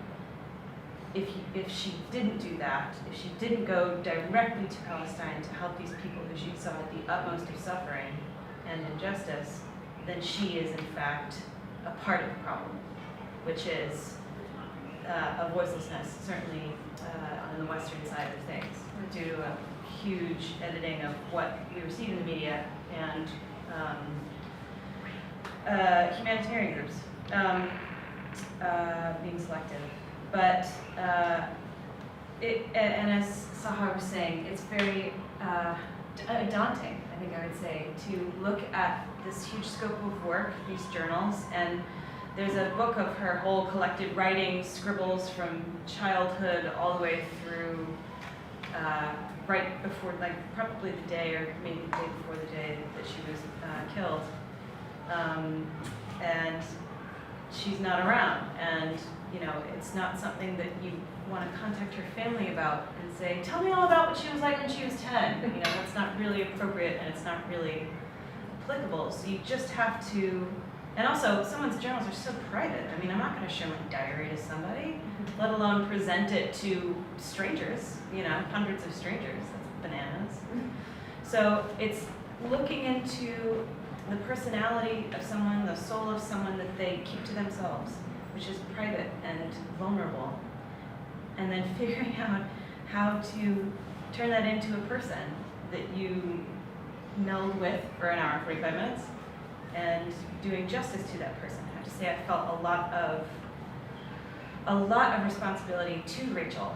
if she didn't do that, if she didn't go directly to Palestine to help these people who she saw at the utmost of suffering and injustice, then she is in fact a part of the problem, which is a voicelessness, certainly on the Western side of things, due to a huge editing of what we receive in the media and humanitarian groups being selective. But and as Sahar was saying, it's very daunting, I think I would say, to look at this huge scope of work, these journals, and there's a book of her whole collected writings, scribbles from childhood all the way through right before, like probably the day or maybe the day before the day that she was killed. And she's not around, and it's not something that you want to contact her family about and say, tell me all about what she was like when she was 10. That's not really appropriate, and it's not really applicable. So you just have to, and also someone's journals are so private. I mean, I'm not going to show my diary to somebody, let alone present it to strangers, hundreds of strangers. That's bananas. So it's looking into the personality of someone, the soul of someone that they keep to themselves, which is private and vulnerable, and then figuring out how to turn that into a person that you meld with for an hour and 45 minutes, and doing justice to that person. I have to say I felt a lot of responsibility to Rachel.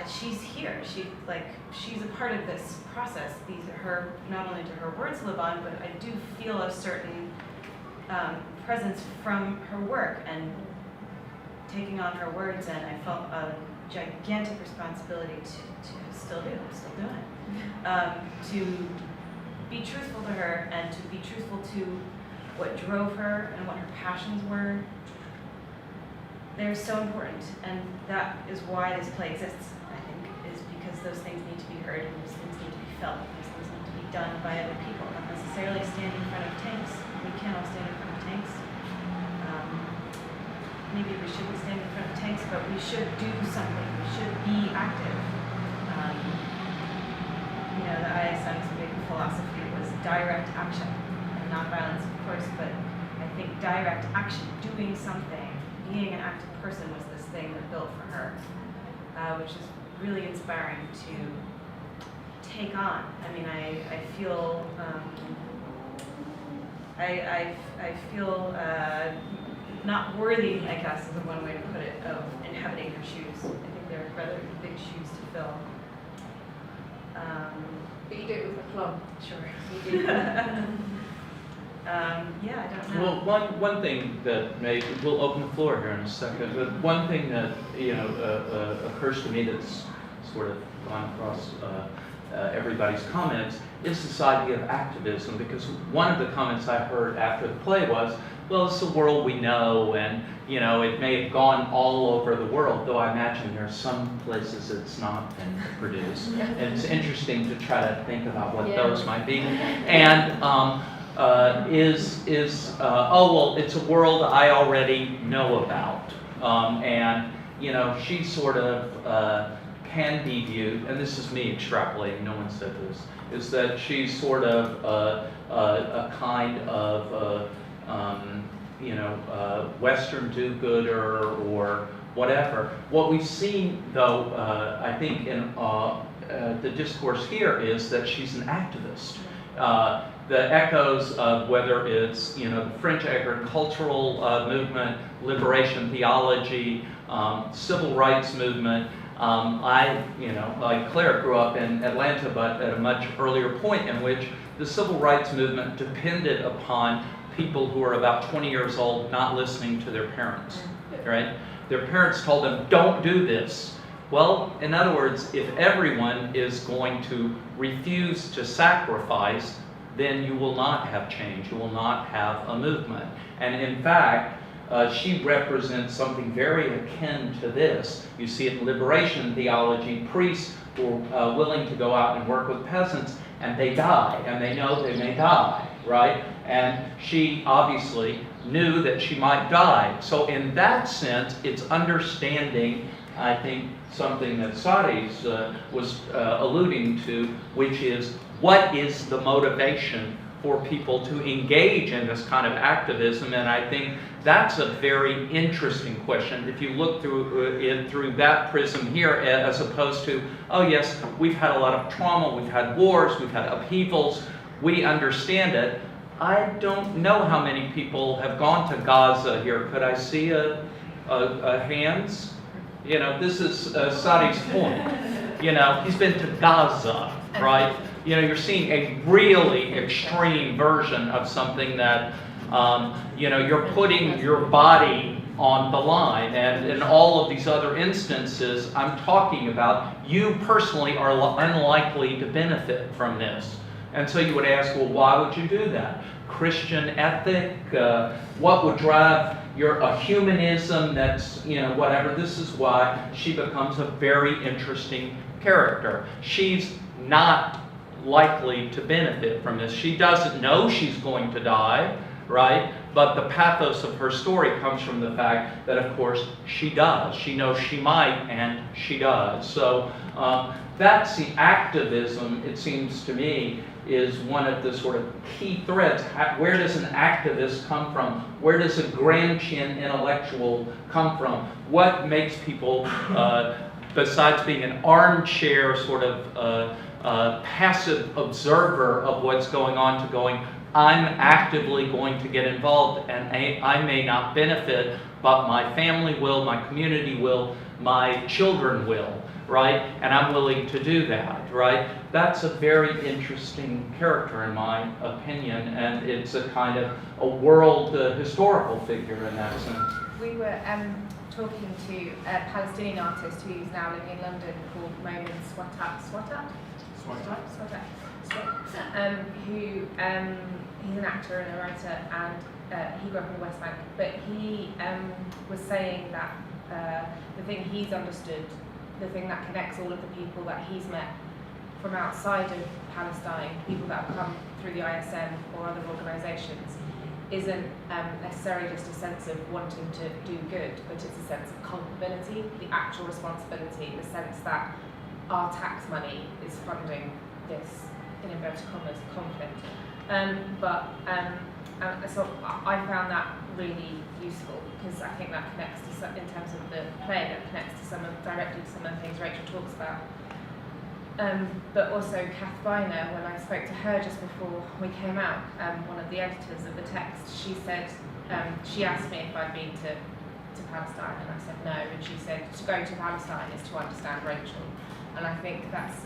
She's here. She's a part of this process. These are her, not only do her words live on, but I do feel a certain presence from her work and taking on her words, and I felt a gigantic responsibility to still do. I'm still doing it. To be truthful to her and to be truthful to what drove her and what her passions were. They're so important, and that is why this play exists, I think, is because those things need to be heard, and those things need to be felt, and those things need to be done by other people, not necessarily standing in front of tanks. We can't all stand in front of tanks. Maybe we shouldn't stand in front of tanks, but we should do something. We should be active. The ISM's big philosophy was direct action, and not violence, of course, but I think direct action, doing something, being an active person was this thing that built for her, which is really inspiring to take on. I mean, I feel I feel not worthy, I guess is one way to put it, of inhabiting her shoes. I think they're rather big shoes to film. But you do it with a plum. Sure. You do. Yeah, I don't know. Well, one thing that we'll open the floor here in a second, but one thing that occurs to me that's sort of gone across everybody's comments is this idea of activism, because one of the comments I heard after the play was, well, it's the world we know, and it may have gone all over the world, though I imagine there are some places it's not been produced. And it's interesting to try to think about what those might be. And oh, well, it's a world I already know about. And she sort of can be viewed, and this is me extrapolating, no one said this, is that she's sort of a kind of Western do-gooder or whatever. What we've seen, though, I think in the discourse here is that she's an activist. The echoes of whether it's the French agricultural movement, liberation theology, civil rights movement. Like Clare, grew up in Atlanta, but at a much earlier point in which the civil rights movement depended upon people who were about 20 years old not listening to their parents, right? Their parents told them, don't do this. Well, in other words, if everyone is going to refuse to sacrifice, then you will not have change, you will not have a movement. And in fact, she represents something very akin to this. You see it in liberation theology, priests who are willing to go out and work with peasants, and they die, and they know they may die, right? And she obviously knew that she might die. So in that sense, it's understanding, I think, something that Sari was alluding to, which is what is the motivation for people to engage in this kind of activism? And I think that's a very interesting question. If you look through it through that prism here, as opposed to, oh yes, we've had a lot of trauma, we've had wars, we've had upheavals, we understand it. I don't know how many people have gone to Gaza here. Could I see a hands? This is Sadi's point. He's been to Gaza, right? You're seeing a really extreme version of something that, you're putting your body on the line. And in all of these other instances I'm talking about, you personally are unlikely to benefit from this. And so you would ask, well, why would you do that? Christian ethic? What would drive a humanism that's, whatever. This is why she becomes a very interesting character. She's not likely to benefit from this. She doesn't know she's going to die, right? But the pathos of her story comes from the fact that, of course, she does. She knows she might, and she does. So that's the activism, it seems to me, is one of the sort of key threads. Where does an activist come from? Where does a Gramscian intellectual come from? What makes people, besides being an armchair sort of passive observer of what's going on, to going, I'm actively going to get involved, and I may not benefit, but my family will, my community will, my children will, right? And I'm willing to do that, right? That's a very interesting character in my opinion, and it's a kind of a world historical figure in that sense. We were talking to a Palestinian artist who's now living in London called Momin Swatat, who he's an actor and a writer, and he grew up in the West Bank, but he was saying that the thing he's understood, the thing that connects all of the people that he's met from outside of Palestine, people that have come through the ISM or other organisations, isn't necessarily just a sense of wanting to do good, but it's a sense of culpability, the actual responsibility, the sense that our tax money is funding this, in inverted commas, conflict. So I found that really useful, because I think that connects to some, in terms of the play, that connects to directly to some of the things Rachel talks about. But also Kath Viner, when I spoke to her just before we came out, one of the editors of the text, she said, she asked me if I'd been to to Palestine? And I said no, and she said to go to Palestine is to understand Rachel. And I think that's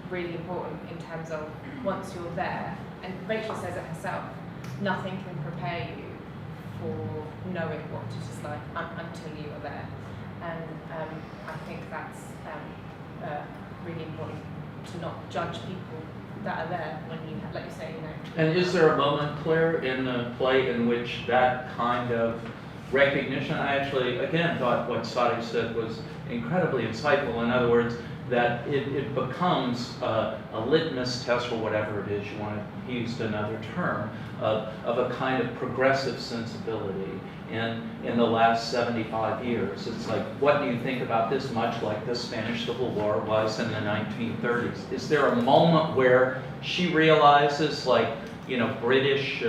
really important in terms of once you're there, and Rachel says it herself, nothing can prepare you for knowing what it is like until you are there. And I think that's really important to not judge people that are there when you, like you say, you know. And is there a moment, Claire, in the play in which that kind of recognition, I actually, again, thought what Sari said was incredibly insightful. In other words, that it becomes a litmus test, or whatever it is you want to use another term, of a kind of progressive sensibility in the last 75 years. It's like, what do you think about this? Much like the Spanish Civil War was in the 1930s. Is there a moment where she realizes, like, you know, British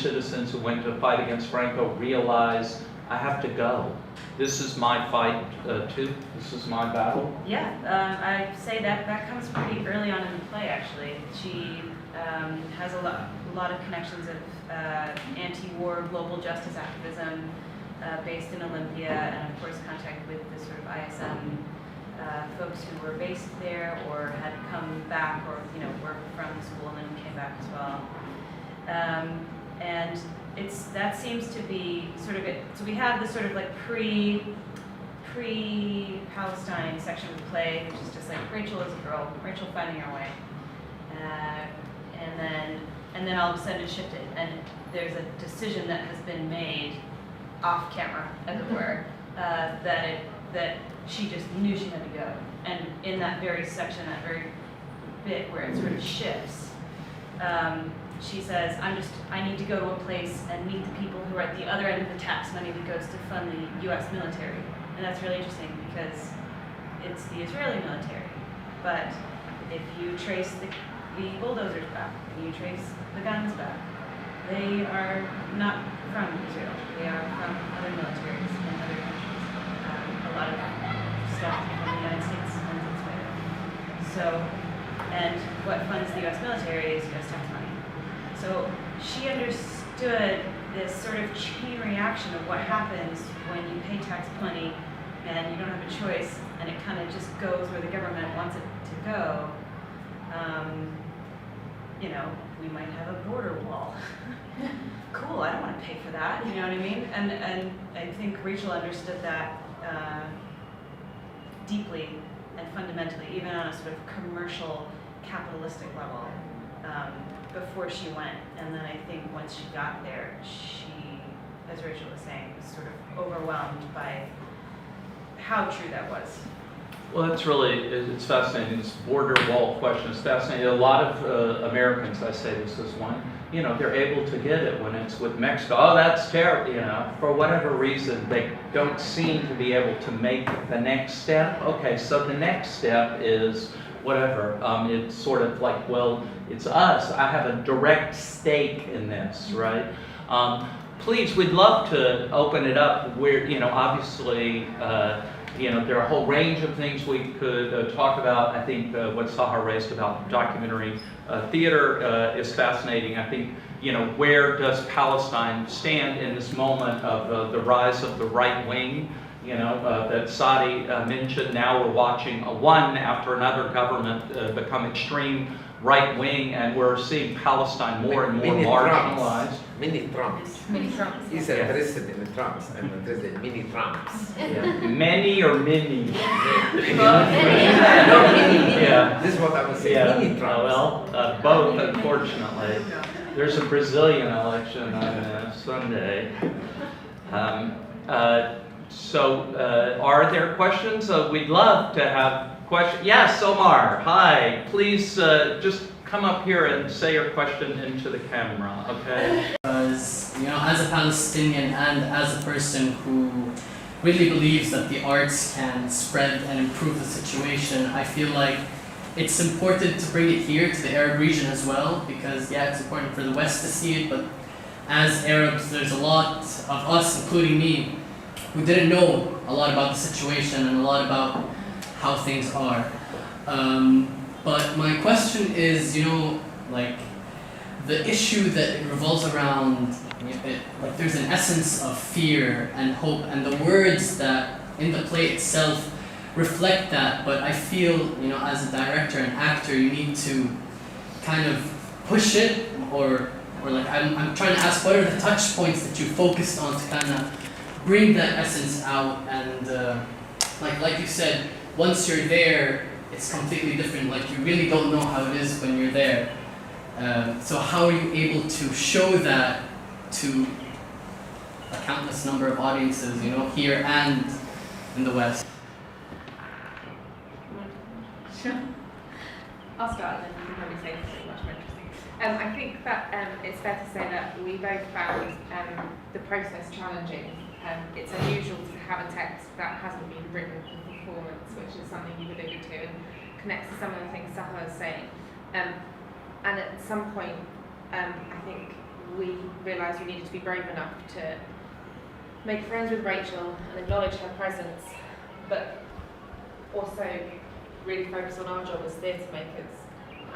citizens who went to fight against Franco realize, I have to go. This is my fight too. This is my battle. Yeah, I say that comes pretty early on in the play. Actually, she has a lot of connections of anti-war global justice activism based in Olympia, and of course contact with the sort of ISM folks who were based there or had come back, or were from the school and then came back as well. And that seems to be sort of it. So we have the sort of like pre-Palestine section of the play, which is just like Rachel as a girl, Rachel finding her way, and then all of a sudden it shifted, and there's a decision that has been made off camera, as it were, that she just knew she had to go, and in that very section, that very bit where it sort of shifts. She says, I need to go to a place and meet the people who are at the other end of the tax money that goes to fund the US military. And that's really interesting because it's the Israeli military. But if you trace the bulldozers back, and you trace the guns back, they are not from Israel. They are from other militaries in other countries. A lot of stuff from the United States funds its way there. So, and what funds the US military is US tax money. So she understood this sort of chain reaction of what happens when you pay tax money and you don't have a choice, and it kind of just goes where the government wants it to go. We might have a border wall. Cool, I don't want to pay for that, you know what I mean? And I think Rachel understood that deeply and fundamentally, even on a sort of commercial, capitalistic level. Before she went, and then I think once she got there, she, as Rachel was saying, was sort of overwhelmed by how true that was. Well, it's fascinating. This border wall question is fascinating. A lot of Americans, I say this as one, they're able to get it when it's with Mexico. Oh, that's terrible, for whatever reason, they don't seem to be able to make the next step. Okay, so the next step is whatever. It's sort of like, well, it's us. I have a direct stake in this, right? Please, we'd love to open it up. We're, obviously, there are a whole range of things we could talk about. I think what Sahar raised about documentary theater is fascinating. I think, where does Palestine stand in this moment of the rise of the right wing? That Sari mentioned. Now we're watching one after another government become extreme right wing, and we're seeing Palestine more and more marginalized. Mini Trumps. Many Trumps. He's interested in the Trumps. I'm interested in mini Trumps. Yeah. Many or mini? No, mini. Yeah. This is what I was saying. Yeah. Mini Trumps. Both, unfortunately. There's a Brazilian election on Sunday. Are there questions? We'd love to have questions. Yes, Omar. Hi. Please just come up here and say your question into the camera, okay? Because, as a Palestinian and as a person who really believes that the arts can spread and improve the situation, I feel like it's important to bring it here to the Arab region as well, because it's important for the West to see it, but as Arabs, there's a lot of us, including me, who didn't know a lot about the situation and a lot about how things are. But my question is, the issue that it revolves around, like there's an essence of fear and hope, and the words that in the play itself reflect that. But I feel, as a director and actor, you need to kind of push it, or like I'm trying to ask, what are the touch points that you focused on to kind of bring that essence out? And like you said, once you're there, it's completely different. Like you really don't know how it is when you're there. So how are you able to show that to a countless number of audiences, here and in the West? Sure. I'll start and then you can probably say something much more interesting. I think that it's fair to say that we both found the process challenging. It's unusual to have a text that hasn't been written for performance, which is something you've alluded to and connects to some of the things Sahar was saying. And at some point, I think we realised we needed to be brave enough to make friends with Rachel and acknowledge her presence, but also really focus on our job as theatre makers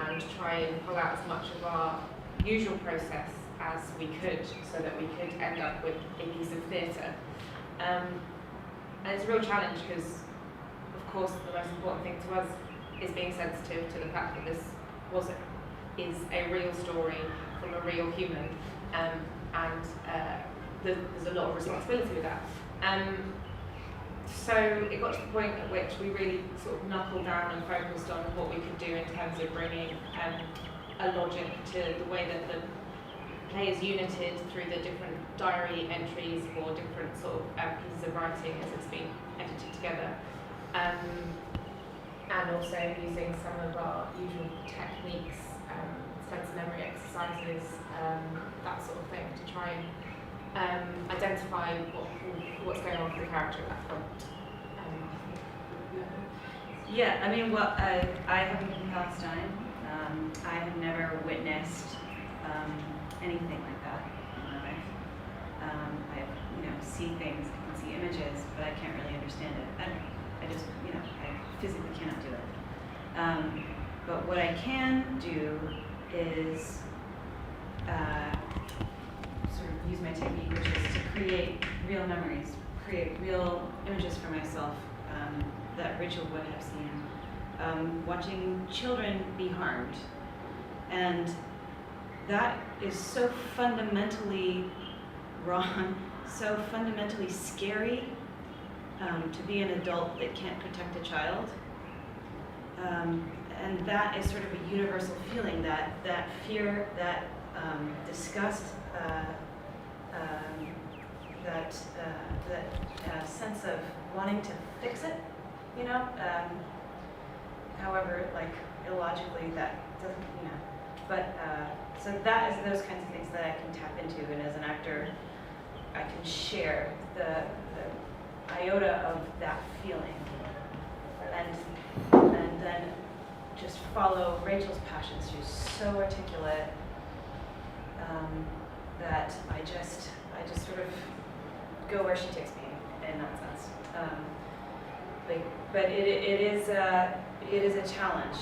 and try and pull out as much of our usual process as we could so that we could end up with a piece of theatre. And it's a real challenge because, of course, the most important thing to us is being sensitive to the fact that this is a real story from a real human, and there's a lot of responsibility with that. So it got to the point at which we really sort of knuckled down and focused on what we could do in terms of bringing a logic to the way that the play is united through the different diary entries or different sort of pieces of writing as it's been edited together. And also using some of our usual techniques, sense memory exercises, that sort of thing, to try and identify what's going on with the character at that point. Yeah, I mean, well, I haven't been in Palestine. I have never witnessed anything like that in my life. I see things, I can see images, but I can't really understand it. I just, I physically cannot do it. But what I can do is sort of use my technique, which is to create real memories, create real images for myself that Rachel would have seen. Watching children be harmed. And that is so fundamentally wrong, so fundamentally scary to be an adult that can't protect a child. And that is sort of a universal feeling, that fear, that disgust, that sense of wanting to fix it, however, like illogically that doesn't, but so that is those kinds of things that I can tap into, and as an actor, I can share the iota of that feeling, and then just follow Rachel's passions. She's so articulate that I just sort of go where she takes me in that sense. But it is a challenge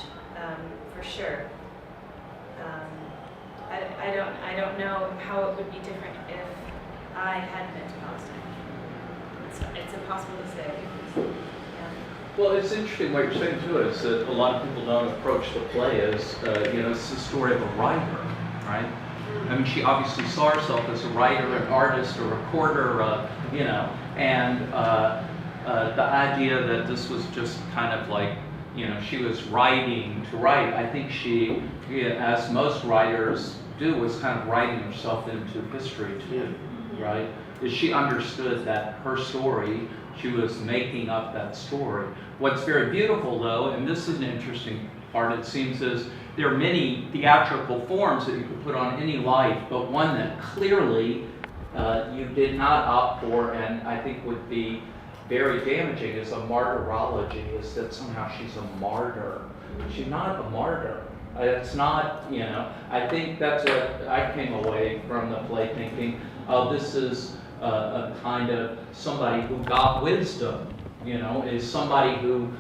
for sure. I don't know how it would be different if I hadn't been to Palestine. It's impossible to say. Yeah. Well, it's interesting what you're saying too, is that a lot of people don't approach the play as, it's the story of a writer, right? I mean, she obviously saw herself as a writer, an artist, a reporter, and the idea that this was just kind of like, she was writing to write. I think she, as most writers do, was kind of writing herself into history too, right? Is she understood that her story, she was making up that story. What's very beautiful though, and this is an interesting part, it seems, is there are many theatrical forms that you could put on any life, but one that clearly you did not opt for, and I think would be very damaging, is a martyrology, is that somehow she's a martyr. She's not a martyr. It's not, I think that's what I came away from the play thinking, oh, this is a kind of somebody who got wisdom, is somebody who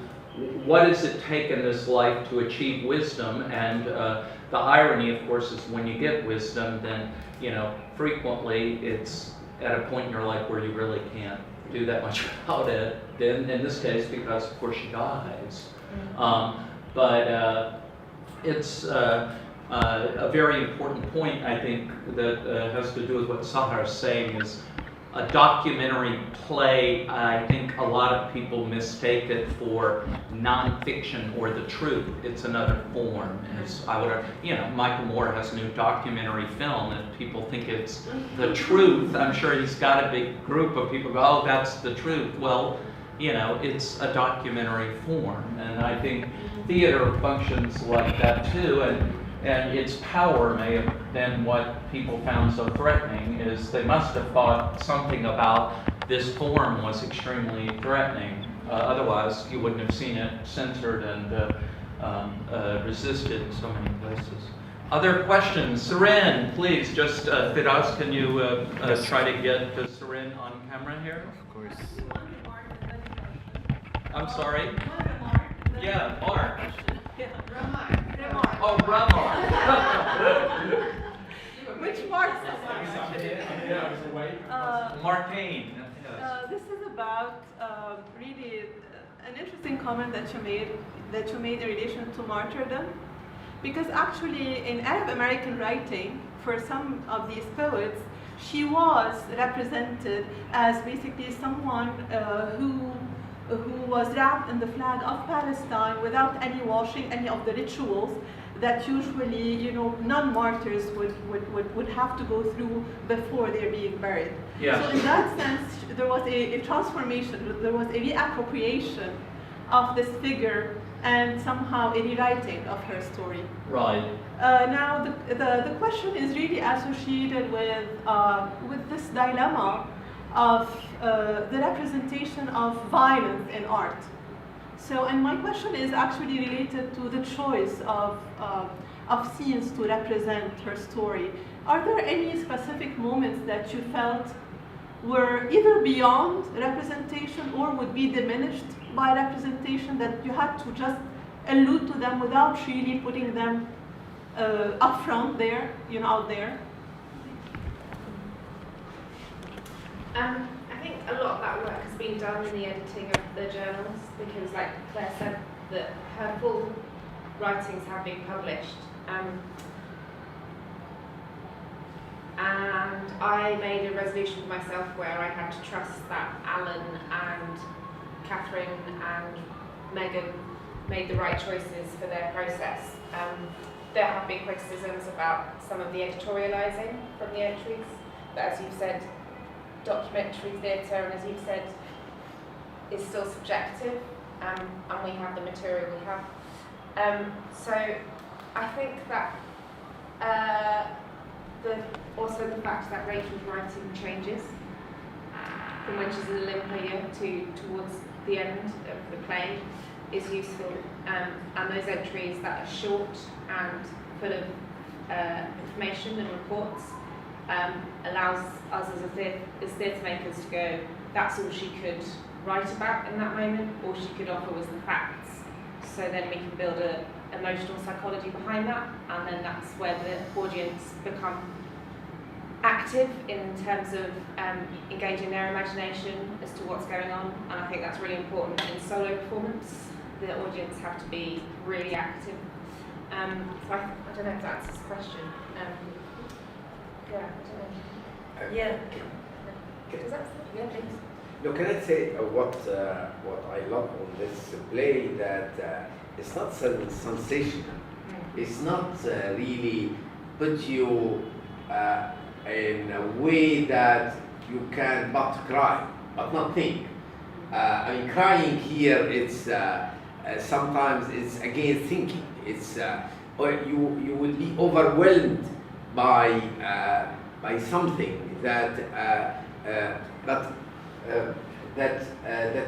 what does it take in this life to achieve wisdom? And the irony, of course, is when you get wisdom, then, you know, frequently it's at a point in your life where you really can't do that much about it. Then, in this case, because of course she dies. But it's a very important point, I think, that has to do with what Sahar is saying, is a documentary play. I think a lot of people mistake it for nonfiction or the truth. It's another form. As I would, you know, Michael Moore has a new documentary film, and people think it's the truth. I'm sure he's got a big group of people go, oh, that's the truth. Well, you know, it's a documentary form, and I think theater functions like that too. And its power may have been what people found so threatening, is they must have thought something about this form was extremely threatening. Otherwise, you wouldn't have seen it censored and resisted in so many places. Other questions? Sarin, please, just Firas, can you try to get Sarin on camera here? Of course. I'm sorry? Yeah, Mark. Ramar. Oh, Ramar. Which marks Martine. this is about really an interesting comment that you made in relation to martyrdom, because actually in Arab American writing, for some of these poets, she was represented as basically someone who was wrapped in the flag of Palestine without any washing, any of the rituals that usually, you know, non-martyrs would have to go through before they're being buried. Yes. So in that sense, there was a transformation, there was a reappropriation of this figure and somehow a rewriting of her story. Right. Now the question is really associated with this dilemma of the representation of violence in art. So, and my question is actually related to the choice of scenes to represent her story. Are there any specific moments that you felt were either beyond representation or would be diminished by representation, that you had to just allude to them without really putting them up front there, you know, out there? I think a lot of that work has been done in the editing of the journals, because like Claire said, that her full writings have been published. And I made a resolution for myself where I had to trust that Alan and Catherine and Megan made the right choices for their process. There have been criticisms about some of the editorializing from the entries, but as you've said, documentary theatre, and as you've said, is still subjective, and we have the material we have. So I think that also the fact that Rachel's writing changes from when she's in Olympia towards the end of the play is useful, and those entries that are short and full of information and reports allows us as theatre makers to go, that's all she could write about in that moment, all she could offer was the facts. So then we can build an emotional psychology behind that, and then that's where the audience become active in terms of engaging their imagination as to what's going on, and I think that's really important in solo performance. The audience have to be really active. So I don't know if that answers the question. Yeah, I don't know. Yeah. Does that? Yeah, please. No, can I say what I love on this play, that it's not sensational. It's not really put you in a way that you can but cry, but not think. I mean, crying here, it's sometimes it's again thinking. It's or you will be overwhelmed by something that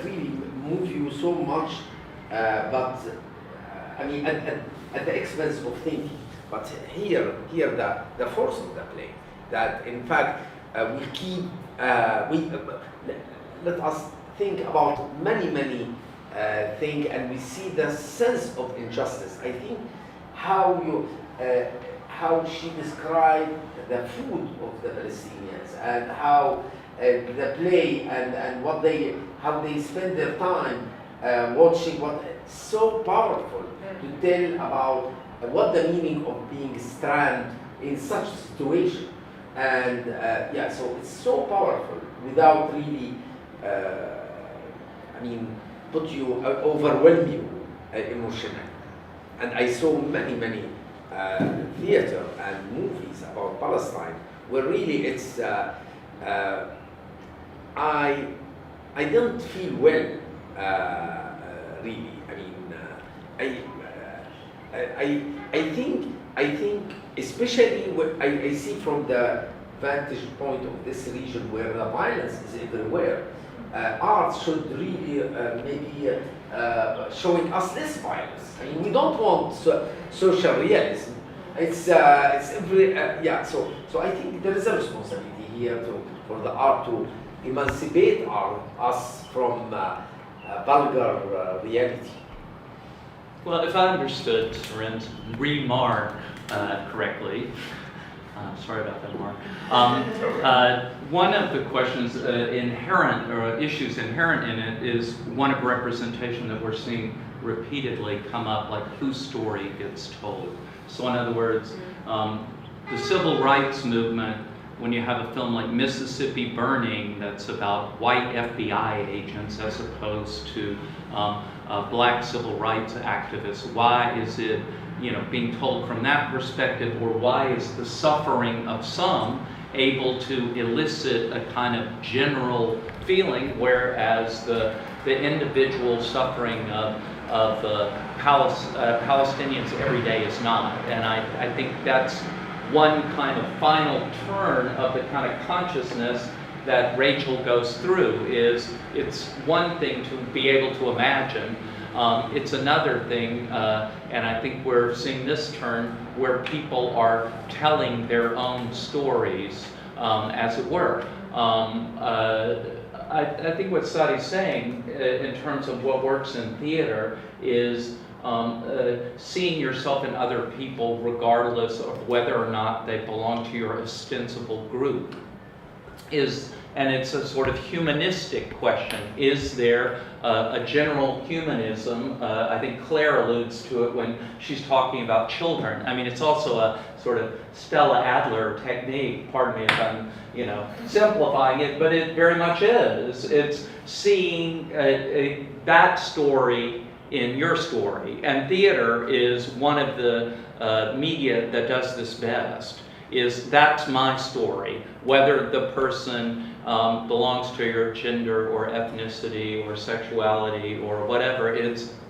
really moves you so much, but I mean at the expense of thinking. But here the force of the play, that in fact we keep let us think about many thing, and we see the sense of injustice. I think how she described the food of the Palestinians and how the play and how they spend their time watching so powerful to tell about what the meaning of being stranded in such a situation. And so it's so powerful without really, overwhelm you emotionally. And I saw many theater and movies about Palestine where really it's, I don't feel well, really. I think, especially what I see from the vantage point of this region where the violence is everywhere, art should really maybe showing us less violence. I mean, we don't want social realism. It's every So I think there is a responsibility here for the art to emancipate us from vulgar reality. Well, if I understood Sarin's remark correctly, sorry about that, Mark. One of the questions inherent, or issues inherent in it, is one of representation that we're seeing repeatedly come up, like whose story gets told. So in other words, the civil rights movement, when you have a film like Mississippi Burning that's about white FBI agents as opposed to black civil rights activists, why is it being told from that perspective, or why is the suffering of some able to elicit a kind of general feeling, whereas the individual suffering of Palestinians every day is not? And I think that's one kind of final turn of the kind of consciousness that Rachel goes through. Is it's one thing to be able to imagine, it's another thing, and I think we're seeing this turn where people are telling their own stories, as it were. I think what Sari's saying in terms of what works in theater is seeing yourself in other people regardless of whether or not they belong to your ostensible group. And it's a sort of humanistic question. Is there a general humanism? I think Clare alludes to it when she's talking about children. I mean, it's also a sort of Stella Adler technique, pardon me if I'm simplifying it, but it very much is. It's seeing that story in your story. And theater is one of the media that does this best. That's my story, whether the person belongs to your gender or ethnicity or sexuality or whatever,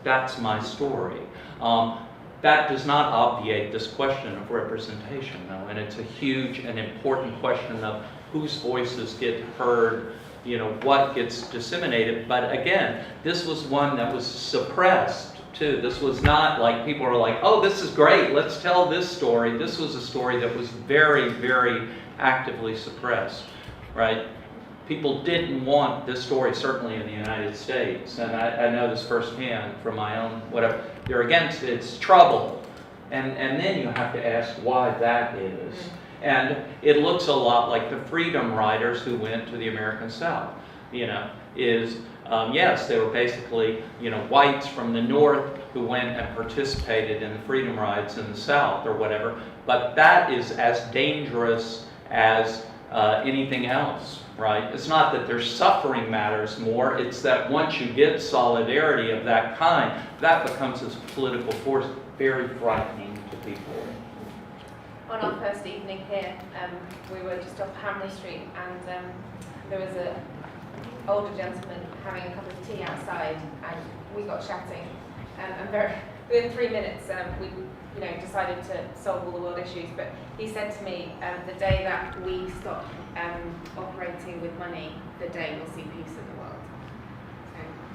that's my story. That does not obviate this question of representation, though, and it's a huge and important question of whose voices get heard, what gets disseminated. But again, this was one that was suppressed too. This was not like people were like, oh, this is great, let's tell this story. This was a story that was very, very actively suppressed, right? People didn't want this story, certainly in the United States, and I know this firsthand from my own whatever. They're against it, it's trouble. And then you have to ask why that is. And it looks a lot like the Freedom Riders who went to the American South. Yes, they were basically, whites from the North who went and participated in the freedom rides in the South or whatever, but that is as dangerous as anything else, right? It's not that their suffering matters more, it's that once you get solidarity of that kind, that becomes this political force very frightening to people. On our first evening here, we were just off Hamley Street, and there was an older gentleman having a cup of tea outside, and we got chatting. And within 3 minutes, we decided to solve all the world issues. But he said to me, the day that we stop operating with money, the day we'll see peace in the world.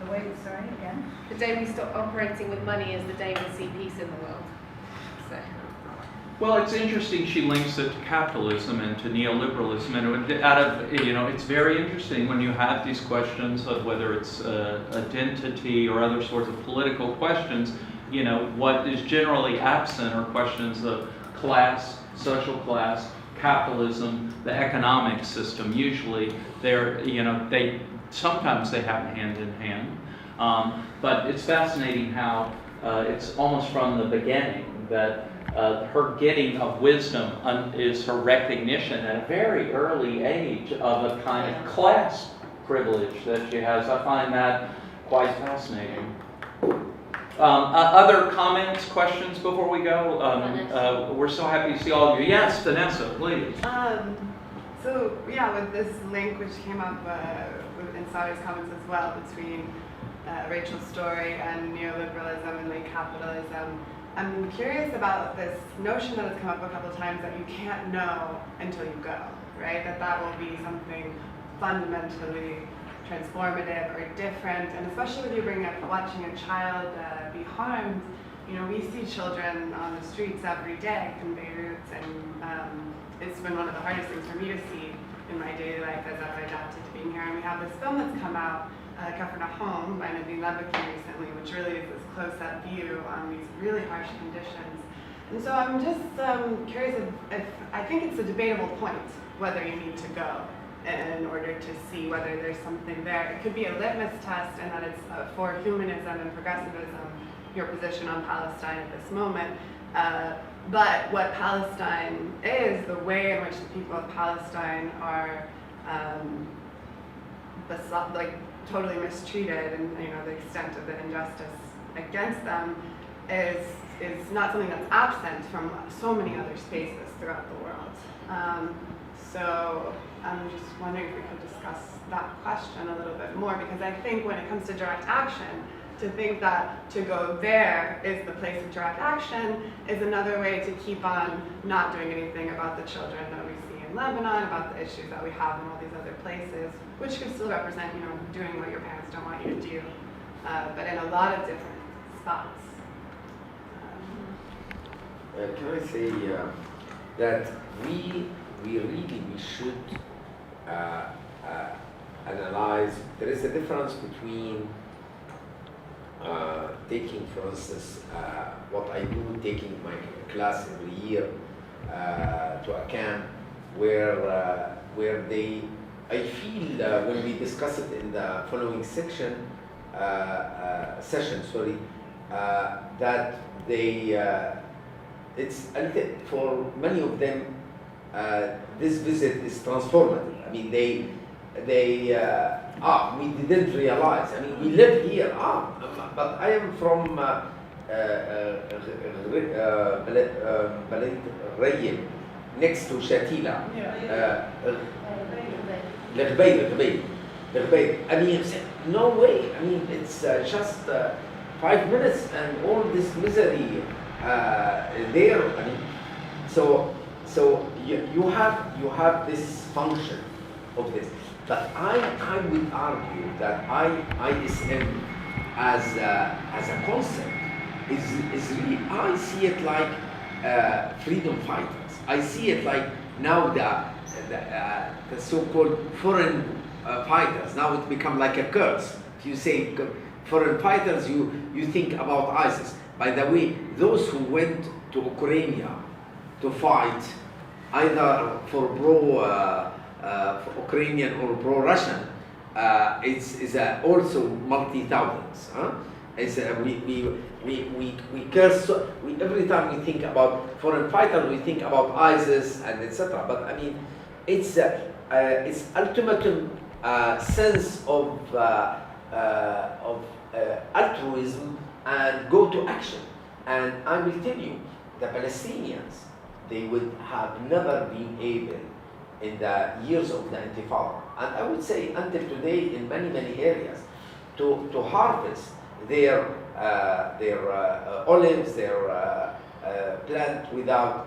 So, The way, sorry, again? the day we stop operating with money is the day we'll see peace in the world. So. Well, it's interesting she links it to capitalism and to neoliberalism, and it's very interesting when you have these questions of whether it's identity or other sorts of political questions. What is generally absent are questions of class, social class, capitalism, the economic system. Usually, sometimes they happen hand in hand, but it's fascinating how it's almost from the beginning that her getting of wisdom is her recognition at a very early age of a kind of class privilege that she has. I find that quite fascinating. Other comments, questions before we go? We're so happy to see all of you. Yes, Vanessa, please. So yeah, with this link which came up in Sari's comments as well between Rachel's story and neoliberalism and late capitalism, I'm curious about this notion that has come up a couple of times that you can't know until you go, right? That will be something fundamentally transformative or different, and especially when you bring up watching a child be harmed. We see children on the streets every day in Beirut, and it's been one of the hardest things for me to see in my daily life as I've adapted to being here. And we have this film that's come out, Home by Nadine Levicky recently, which really is this close-up view on these really harsh conditions. And so I'm just curious if I think it's a debatable point whether you need to go in order to see whether there's something there. It could be a litmus test, and that it's for humanism and progressivism, your position on Palestine at this moment. But what Palestine is, the way in which the people of Palestine are totally mistreated, and the extent of the injustice against them is not something that's absent from so many other spaces throughout the world. So I'm just wondering if we could discuss that question a little bit more, because I think when it comes to direct action, to think that to go there is the place of direct action is another way to keep on not doing anything about the children that we see in Lebanon, about the issues that we have in all these other places, which could still represent, doing what your parents don't want you to do, but in a lot of different spots. Can I say that we should analyze. There is a difference between taking, for instance, what I do, taking my class every year to a camp where I feel when we discuss it in the following session, that it's for many of them. This visit is transformative. I mean, we didn't realize. I mean, we live here. But I am from Balad next to Shatila. I mean, no way. I mean, it's just 5 minutes and all this misery there. I mean, so you have this function of this. But I would argue that ISM as a concept is really, I see it like freedom fighters. I see it like now the so-called foreign fighters. Now it become like a curse. If you say foreign fighters, you think about ISIS. By the way, those who went to Ukraine to fight either for pro-Ukrainian or pro-Russian, it's also multi-thousands. We curse. Every time we think about foreign fighter, we think about ISIS and etc. But I mean, it's ultimate sense of altruism and go to action. And I will tell you, the Palestinians, they would have never been able in the years of the Intifada, and I would say until today in many areas, to harvest their olives, their plant without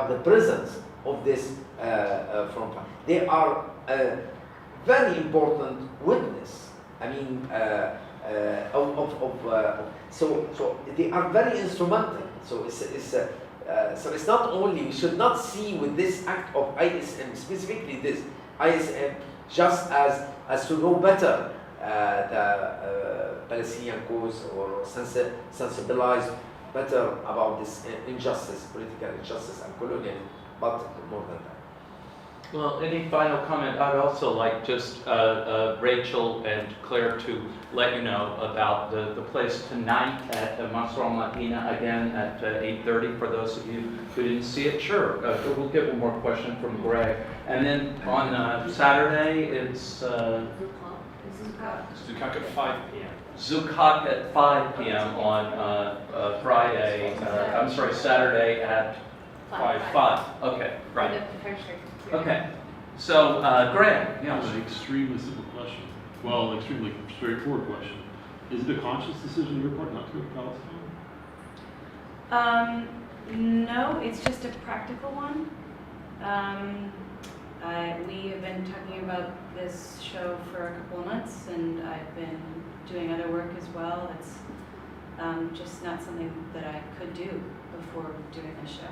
the presence of this from. They are a very important witness. I mean, so they are very instrumental. So so it's not only, we should not see with this act of ISM, specifically this ISM, just as to know better the Palestinian cause or sensibilize better about this injustice, political injustice and colonialism, but more than that. Well, any final comment? I'd also like just Rachel and Claire to let you know about the place tonight at Masra Madina again at 8:30 for those of you who didn't see it. Sure, we'll get one more question from Greg. And then on Saturday, it's Zukak at 5 p.m. Zukak at 5 p.m. on Friday, I'm sorry, Saturday at 5. Okay, right. Okay, so Greg, That was an extremely simple question. Well, extremely straightforward question. Is it a conscious decision on your part not to go to Palestine? No, it's just a practical one. We have been talking about this show for a couple of months, and I've been doing other work as well. It's just not something that I could do before doing this show.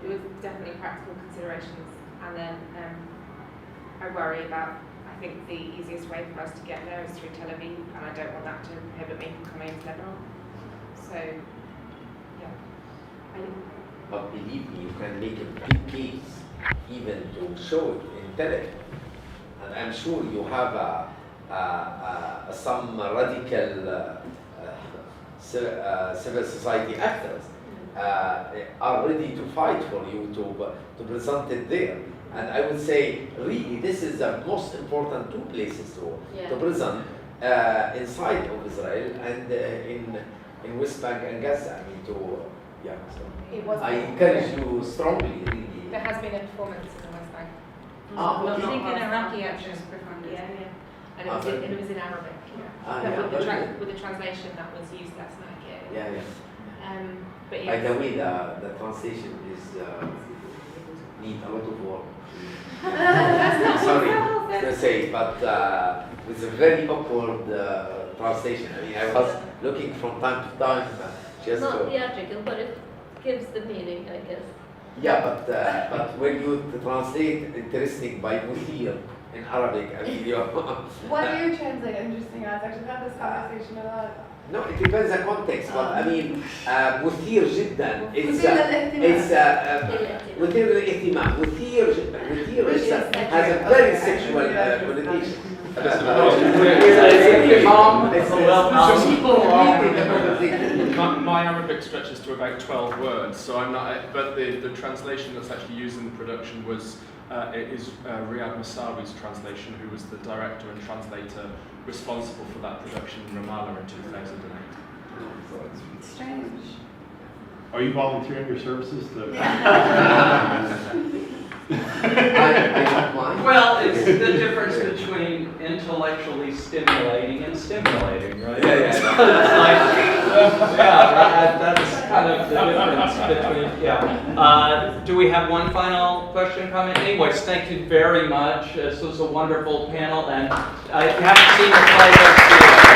It was definitely practical considerations, and then I worry about, I think the easiest way for us to get there is through Tel Aviv, and I don't want that to prohibit me from coming to Lebanon. So, yeah. But believe me, you can make a big case even to show it in Tel Aviv. And I'm sure you have some radical civil society actors are ready to fight for you to present it there. And I would say, really, this is the most important two places to present inside of Israel and in West Bank and Gaza. I mean, so I encourage you strongly, really. There has been a performance in the West Bank. Ah, I okay. think an Iraqi actress performed it. And it was in Arabic. With the translation that was used last night. Yeah. But By the way, the translation is need a lot of work. Sorry to say, but with a very awkward translation. I mean, I was looking from time to time just Not to. theatrical, but it gives the meaning, I guess. Yeah, but when you translate interesting by Muthir in Arabic, I mean, What do you translate interesting as? Actually, had this conversation a lot. No, it depends on context, but I mean, مثير جدا. مثير للاهتمام. مثير جدا. مثير has a very sexual connotation. My Arabic stretches to about 12 words, so I'm not. But the translation that's actually used in the production was Riyad Masawi's translation, who was the director and translator responsible for that production in Ramallah in 2008. Strange. Are you volunteering your services to? I don't mind. well, it's the difference between intellectually stimulating and stimulating, right? Yeah. So it's like, that's kind of the difference between, do we have one final question, comment? Anyways, thank you very much. This was a wonderful panel, and if you haven't seen the play, go see it.